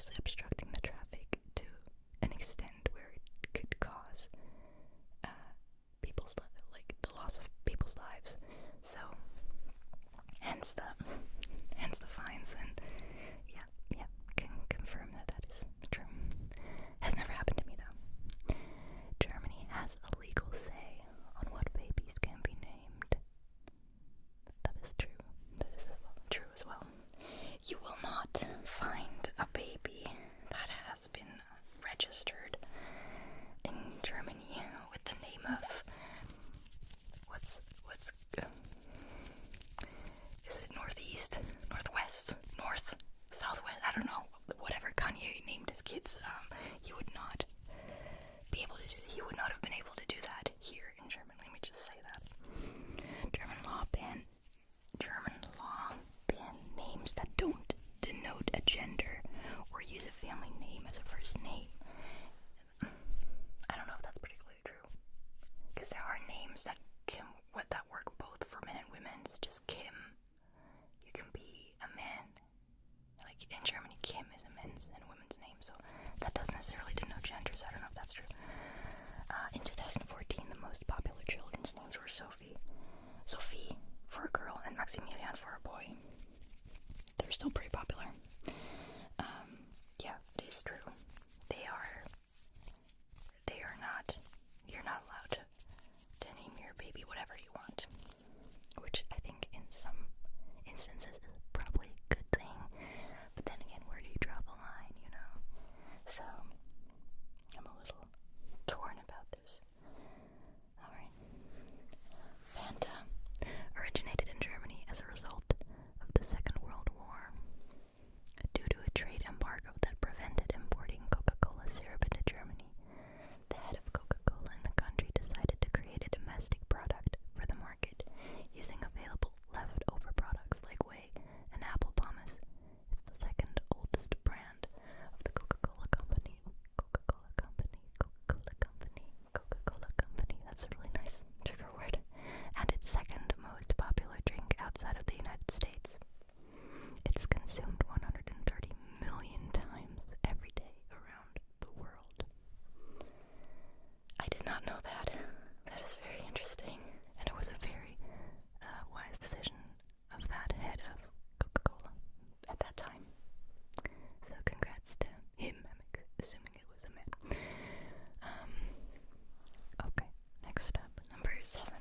obviously obstructing the traffic to an extent where it could cause the loss of people's lives. So hence the fines, and yeah, can confirm that is true. Has never happened to me though. Germany has a legal say on what babies can be named. That is true. That is true as well. You will not find a baby that has been registered in Germany with the name of is it northeast, northwest, north, southwest? I don't know. Whatever Kanye named his kids, he would not be able to do. He would not have been able to do that here in Germany. Let me just say that. German law ban names that don't denote a gender or use a family name as a first name. I don't know if that's particularly true, because there are names that work both for men and women, such as Kim. You can be a man. Like in Germany, Kim is a men's and a women's name, so that doesn't necessarily denote gender, so I don't know if that's true. In 2014, the most popular children's names were Sophie for a girl and Maximilian for a boy. They're still pretty popular. Yeah, it is true. You're not allowed to name your baby whatever you want, which I think in some instances is probably a good thing, but then again, where do you draw the line, you know? So, I'm a little torn about this. Alright. Fanta originated in Germany as a result of the Second World War. Due to a trade embargo that prevented importing Coca-Cola syrup into Germany, the head of Coca-Cola in the country decided to create a domestic product for the market using available leftover products like whey and apple pomace. It's the second oldest brand of the Coca-Cola Company. Coca-Cola Company, Coca-Cola Company, Coca-Cola Company. That's a really nice trigger word. And its second most popular drink outside of the United States. It's consumed 130 million times every day around the world. I did not know that. That is very interesting. And it was a very wise decision of that head of Coca-Cola at that time. So congrats to him. I'm assuming it was a man. Okay, next up, number 7.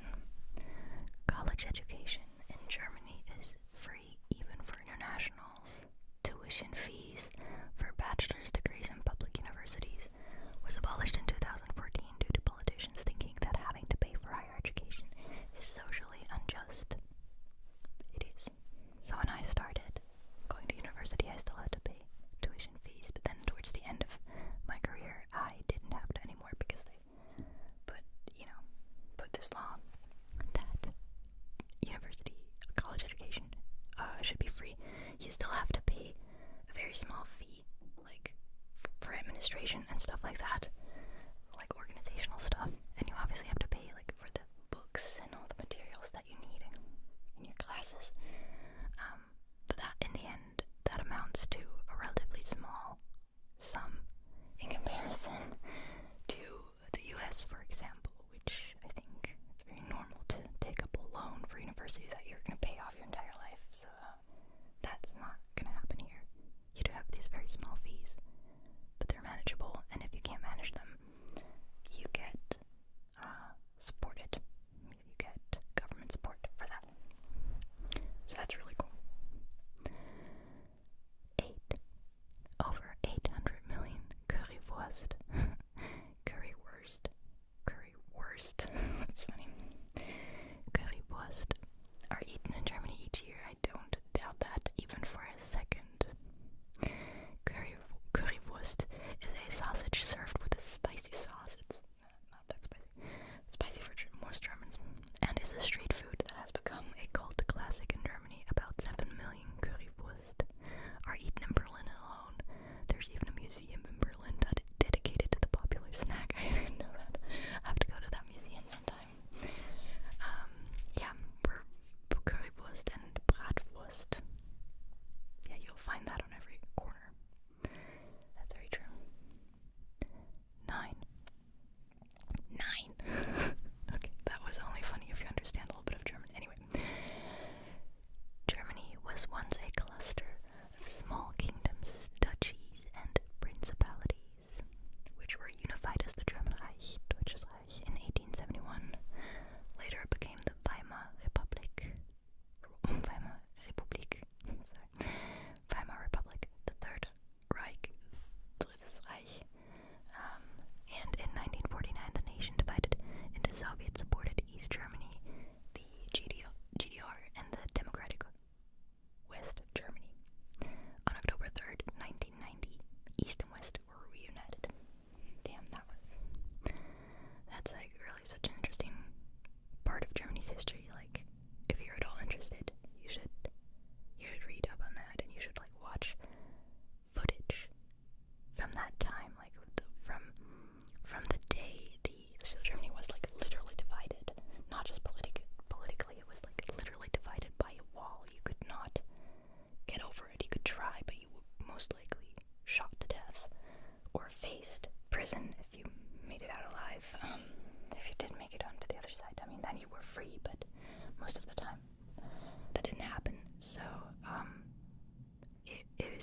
College education in Germany is free even for internationals. Tuition fees for bachelor's degrees in public universities was abolished in 2014 due to politicians thinking that having to pay for higher education is socially unjust. It is. So when I started going to university, I still had to pay tuition fees, but then towards the end of my career, I didn't have to anymore because they put this law that college education should be free. You still have to pay a very small fee, like for administration and stuff like that, like organizational stuff, and you obviously have to pay like for the books and all the materials that you need in your classes. But that, in the end, that amounts to a relatively small sum in comparison to the US, for example, which I think it's very normal to take up a loan for university that you're going to pay off your entire life. So that's not going to happen here. You do have these very small fees, but they're manageable, and if you can't manage them, you get supported. You get government support for that. So that's really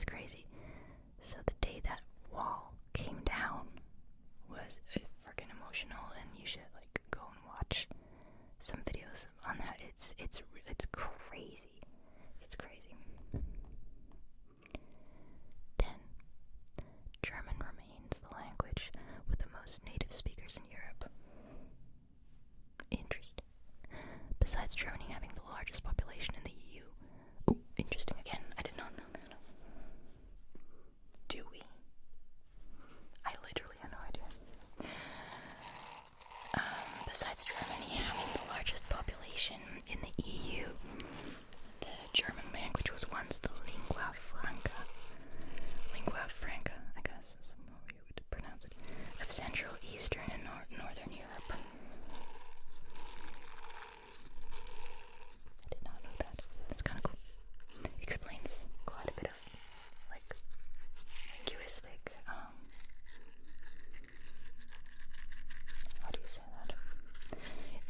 crazy. So the day that wall came down was freaking emotional, and you should like go and watch some videos on that. It's crazy. It's crazy. 10. German remains the language with the most native speakers in Europe. Interesting. Besides Germany having the largest population in the EU. Oh, interesting again. I did not know that. Do we? I literally had no idea. Besides Germany having the largest population in the EU, the German language was once the lingua franca. Lingua franca, I guess is how you would pronounce it, of Central, Eastern, and Northern Europe. I did not know that. That's kind of cool. Explains quite a bit of, like, linguistic, how do you say that?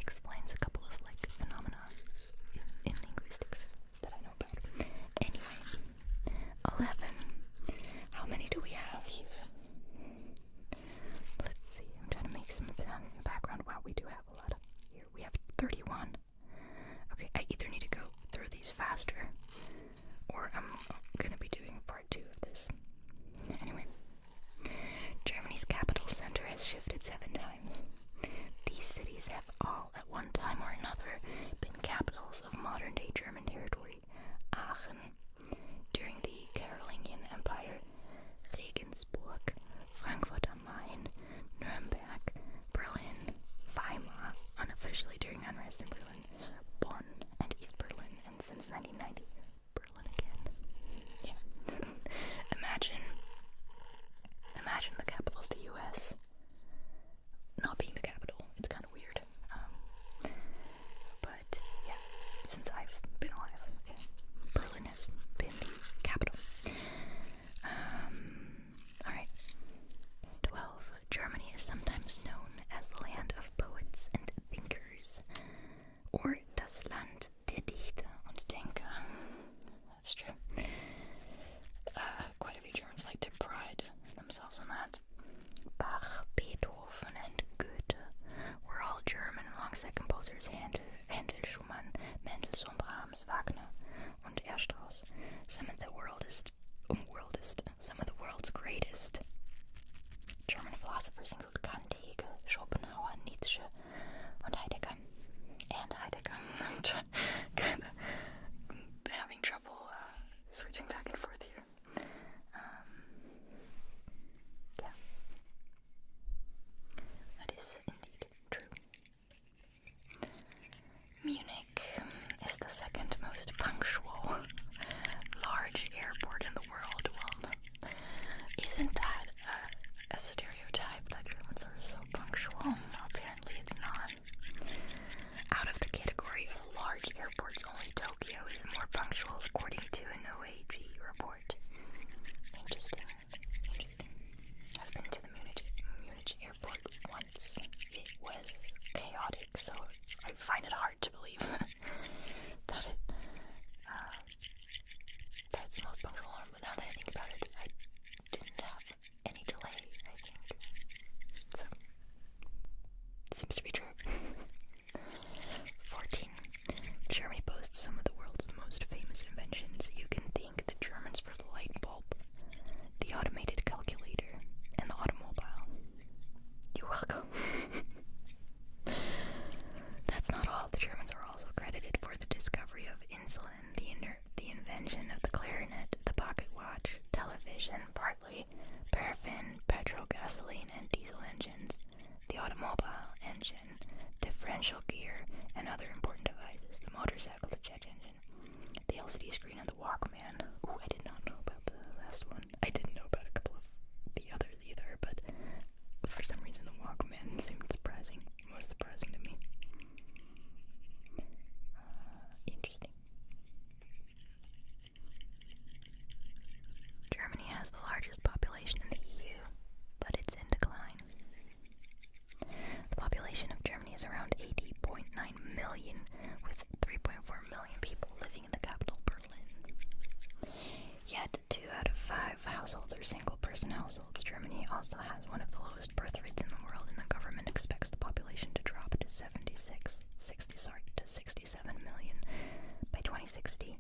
Explains a couple of, like, phenomena in linguistics that I know about. Anyway, 11. How many do we have here? Let's see. I'm trying to make some sound in the background. Wow, we do have a lot of here. We have 31. Okay, I either need to go through these faster, or I'm gonna be doing part 2 of this. Anyway, Germany's capital center has shifted 7 times. These cities have all, at one time or another, been capitals of modern-day German territory. Aachen, during the Carolingian Empire, Regensburg, Frankfurt am Main, Nuremberg, Berlin, Weimar, unofficially during unrest in Berlin, Bonn, and East Berlin, and since 1990, Berlin again. Yeah. Imagine the capital of the U.S. not being the capital. It's kind of weird. But yeah, since I've been alive, yeah, Berlin has been the capital. Alright. 12. Germany is sometimes known as the land of poets and thinkers, or das Land der Dichter und Denker. That's true. Quite a few Germans like to pride themselves on that. Bach, Beethoven, and Goethe were all German alongside composers Handel, Schumann, Mendelssohn, Brahms, Wagner, und Strauss. Some of the world's greatest German philosophers include Kant, Hegel, Schopenhauer, Nietzsche, and Heidegger. I'm kind of having trouble switching back and forth here. Yeah. That is indeed true. Munich is the second most punctual large airport in the world. Well, isn't that a stereotype that Germans are so punctual? Apparently it's not. Out of the category of large airports, only Tokyo is more punctual according to an OAG report. Interesting. I've been to the Munich airport once. It was chaotic, so I find it hard to believe that that's the most punctual one. But now that I think about it, I didn't have any delay, I think. So, seems to be true. 14. Germany boasts some of the world's most famous inventions. You can thank the Germans for the light bulb, the automated calculator, and the automobile. You're welcome. That's not all. The Germans are also credited for the discovery of insulin, the invention of the clarinet, the pocket watch, television, partly, paraffin, petrol, gasoline, and diesel engines, the automobile engine, differential gear, and other important devices, the motorcycle, the jet engine, the LCD screen, and the Walkman. Ooh, I did not know about the last one. I didn't know about a couple of the others either, but for some reason the Walkman seemed surprising. Most surprising to me. Interesting. Germany has the largest population in the EU, but it's in decline. in households. Germany also has one of the lowest birth rates in the world, and the government expects the population to drop to 67 million by 2060.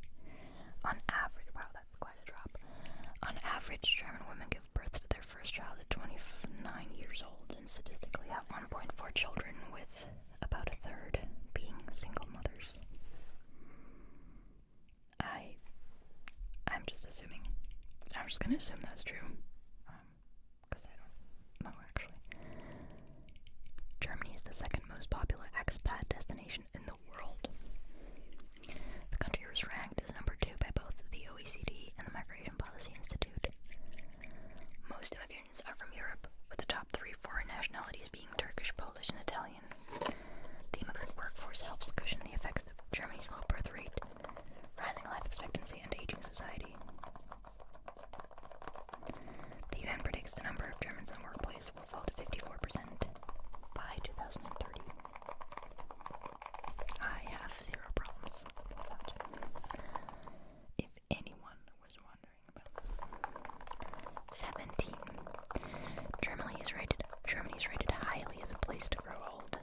On average, wow, that's quite a drop. On average, German women give birth to their first child at 29 years old, and statistically have 1.4 children, with about a third being single mothers. I'm just assuming. I'm just gonna assume that's true, because I don't know actually. Germany is the second most popular expat destination in the world. The country was ranked as number 2 by both the OECD and the Migration Policy Institute. Most immigrants are from Europe, with the top 3 foreign nationalities being Turkish, Polish, and Italian. The immigrant workforce helps cushion the effects of Germany's low birth rate, rising life expectancy, and aging society. The UN predicts the number of Germans in the workplace will fall to 54% by 2030. I have zero problems with that, if anyone was wondering about that. 17. Germany is rated highly as a place to grow old.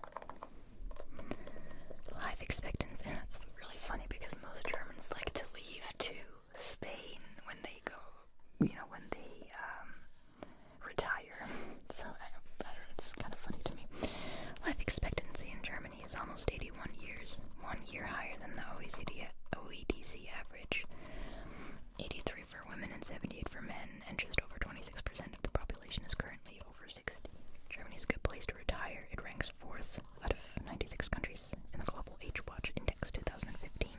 Life expectancy, and that's really funny because most Germans like to leave to Spain when they go, when they retire. So I don't know, it's kind of funny to me. Life expectancy in Germany is almost 81 years, 1 year higher than the OECD average. 83 for women and 78 for men, and just over 26% of the population is currently over 60. Germany is a good place to retire. It ranks 4th out of 96 countries in the Global Age Watch Index 2015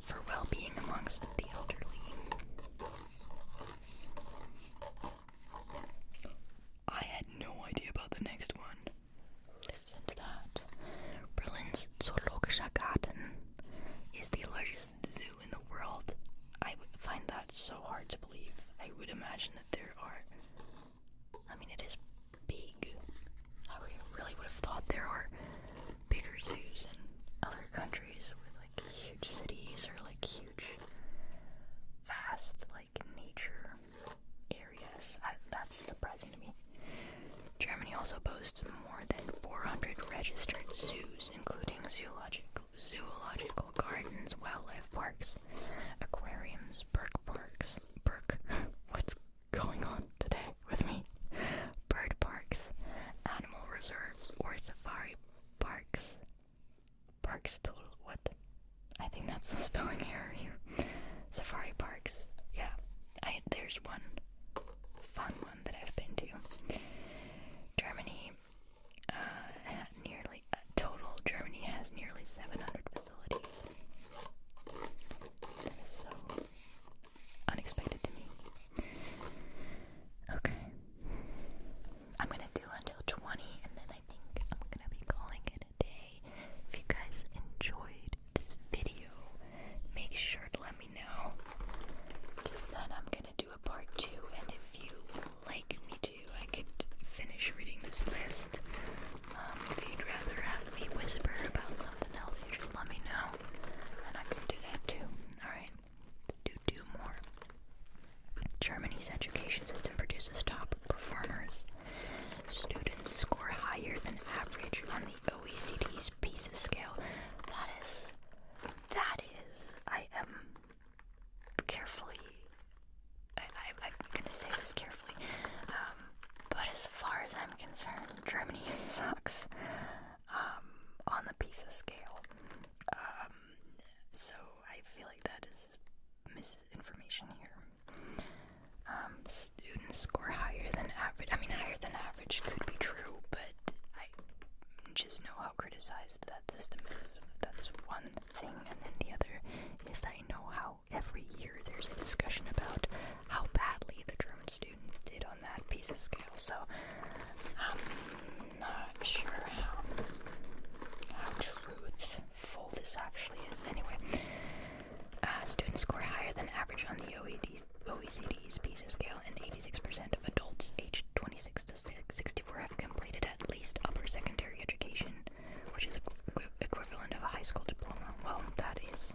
for well-being amongst the elderly. I had no idea about the next one. Listen to that. Berlin's Zoologischer Garten is the largest zoo in the world. I would find that so hard to believe. I would imagine that there are, it is big. I really would have thought there are bigger zoos in other countries with like huge cities or like huge, vast like nature areas. That's surprising to me. Germany also boasts more than 400 registered zoos, including zoological gardens, wildlife parks, aquariums, what's going on today with me? Bird parks, animal reserves, or safari parks. What? I think that's a spelling error here. Safari parks. Yeah, there's one fun one that I've been to. Germany Germany has nearly 700 facilities. That is so unexpected to me. Okay. I'm gonna do until 20, and then I think I'm gonna be calling it a day. If you guys enjoyed this video, make sure to let me know, because then I'm gonna do a part 2, and if you like me to, I could finish reading this list. If you'd rather have me whisper about something else, you just let me know, and I can do that too. Alright, let's do 2 more. Germany's education system produces top performers. Students score higher than average on the OECD's PISA scale. I am carefully, I'm gonna say this carefully, but as far as I'm concerned, Germany sucks on the PISA scale. So I feel like that is misinformation here. Students score higher than average. Higher than average could be true, but I just know how criticized that system is. That's one thing, and then the other is that I know how every year there's a discussion about how badly the German students did on that PISA scale, so I'm not sure how truthful this actually is. Anyway, students score higher than average on the OECD's PISA scale, and 86% of adults aged 26 to 64 have completed at least upper secondary education, which is equivalent of a high school diploma. Well, that is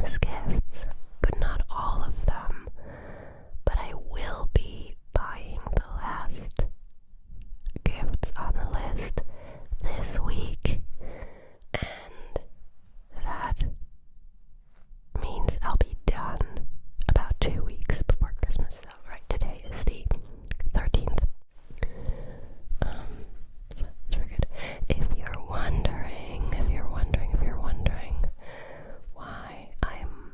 Christmas gifts, but not all of them. But I will be buying the last gifts on the list this week, and that means I'll be done about 2 weeks before Christmas. So right, today is the 13th. That's very good. If you're wondering why I'm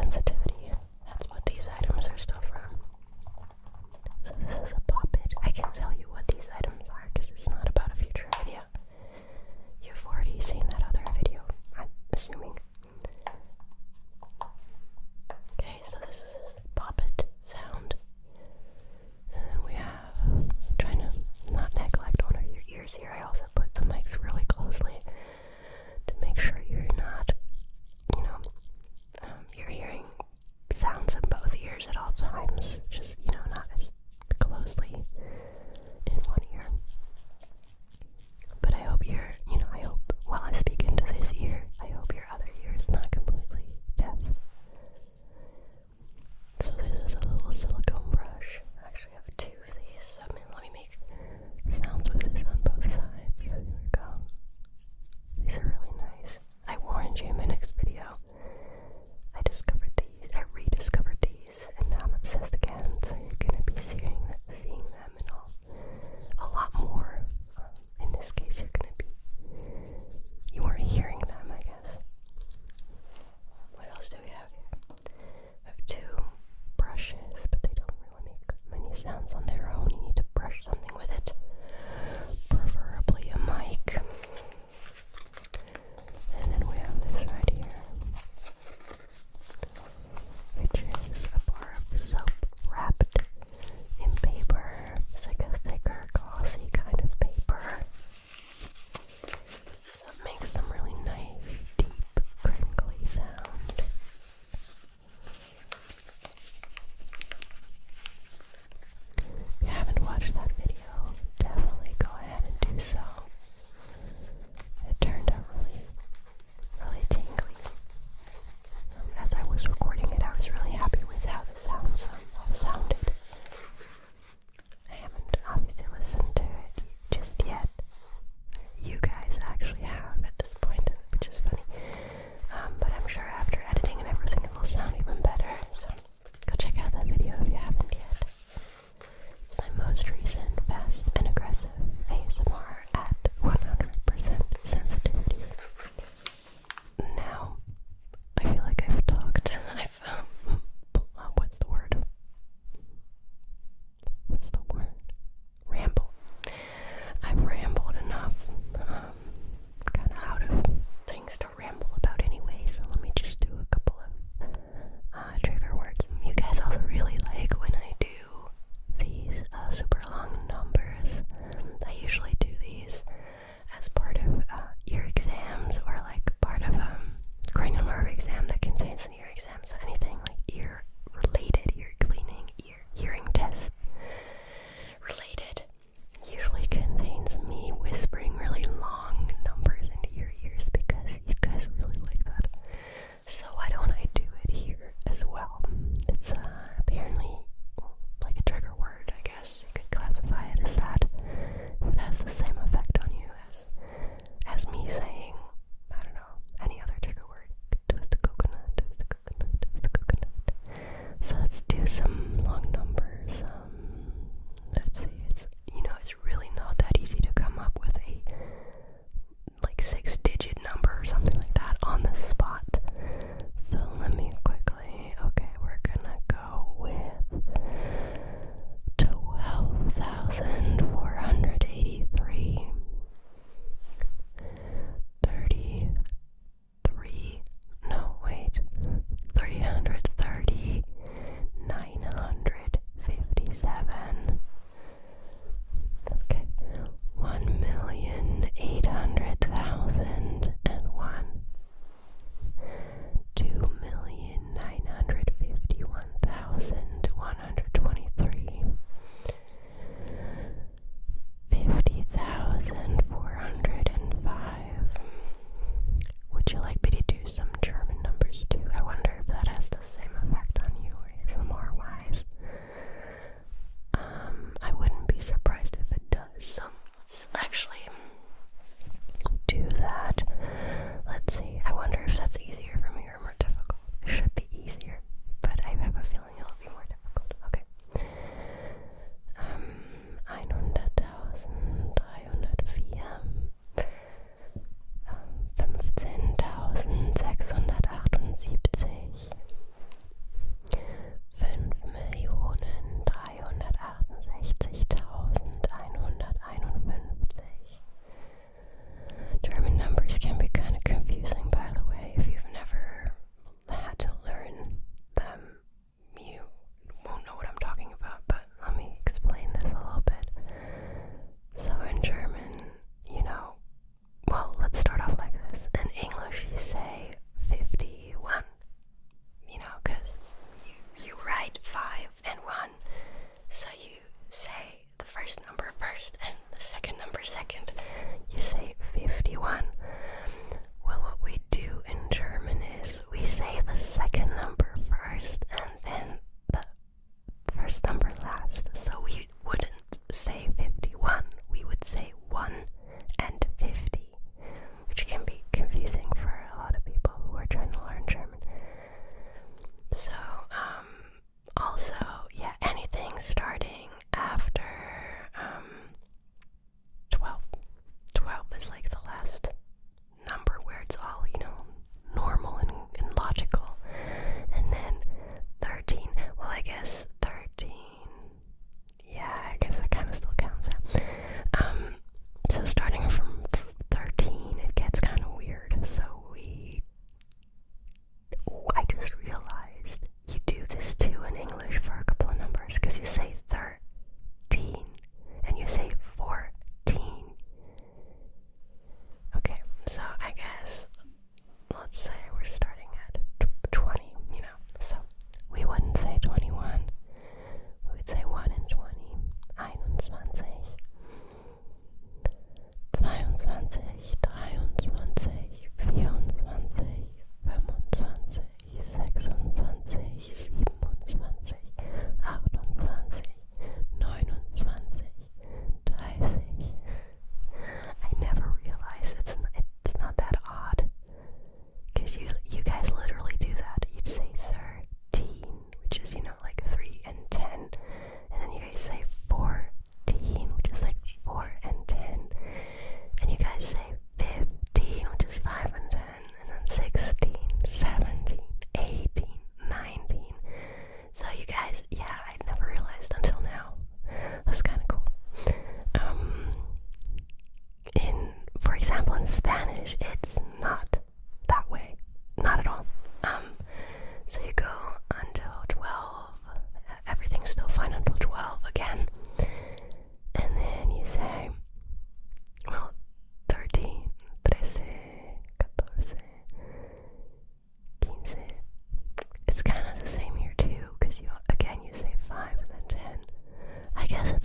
sensitivity. That's what these items are still from. So this is a puppet. I can't tell you what these items are because it's not about a future video. You've already seen that other video, I'm assuming. Okay, so this is puppet sound. And then we have, I'm trying to not neglect one of your ears here. I also put the mics really closely to make sure you're not, you know, you're hearing sounds in both ears at all times. Just, you know, not as closely in one ear. But I hope you're, you know, I hope while I speak into this ear, I hope your other ear is not completely deaf. So this is a little silicone brush. I actually have two of these. So let me make sounds with this on both sides. Here we go. These are really nice. I warned you in my next video. I rediscovered these, and now I'm obsessed again. So you're gonna be seeing them and a lot more. In this case, you are hearing them, I guess. What else do we have here? We have two brushes, but they don't really make many sounds on their own. You need to brush something with it, preferably a mic. And then we have this right here, which is a bar of soap wrapped in paper. It's like a thicker, glossy kind of paper. So it makes some really nice, deep, crinkly sound. If you haven't watched that video, definitely go ahead and do so. It turned out really tingly. As I was recording it, I was really happy with how the sounds sounded. I haven't obviously listened to it just yet. You guys actually have at this point, which is funny. But I'm sure after editing and everything, it will sound even better. So go check out that video if you haven't yet. It's my most recent fast and aggressive ASMR at 100% sensitivity. Now, I feel like I've talked. What's the word? Ramble. I've rambled enough. Kind of out of things to ramble about anyway, so let me just do a couple of trigger words. You guys also really like when I do these super long numbers. I usually do these as part of ear exams, or like part of cranial nerve exam that contains an ear exam. So anything like ear related, ear cleaning, ear hearing test related usually contains me whispering really long numbers into your ears because you guys really like that. So why don't I do it here as well? It's apparently like a trigger word, I guess. You could classify it as that. It has the same effect on you as me saying, I don't know, any other trigger word. Twist the coconut, twist the coconut, twist the coconut. So let's do some long numbers. Let's see, it's really not that easy to come up with a like 6-digit number or something like that on the spot. So let me quickly, okay, we're gonna go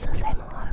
it's the same a lot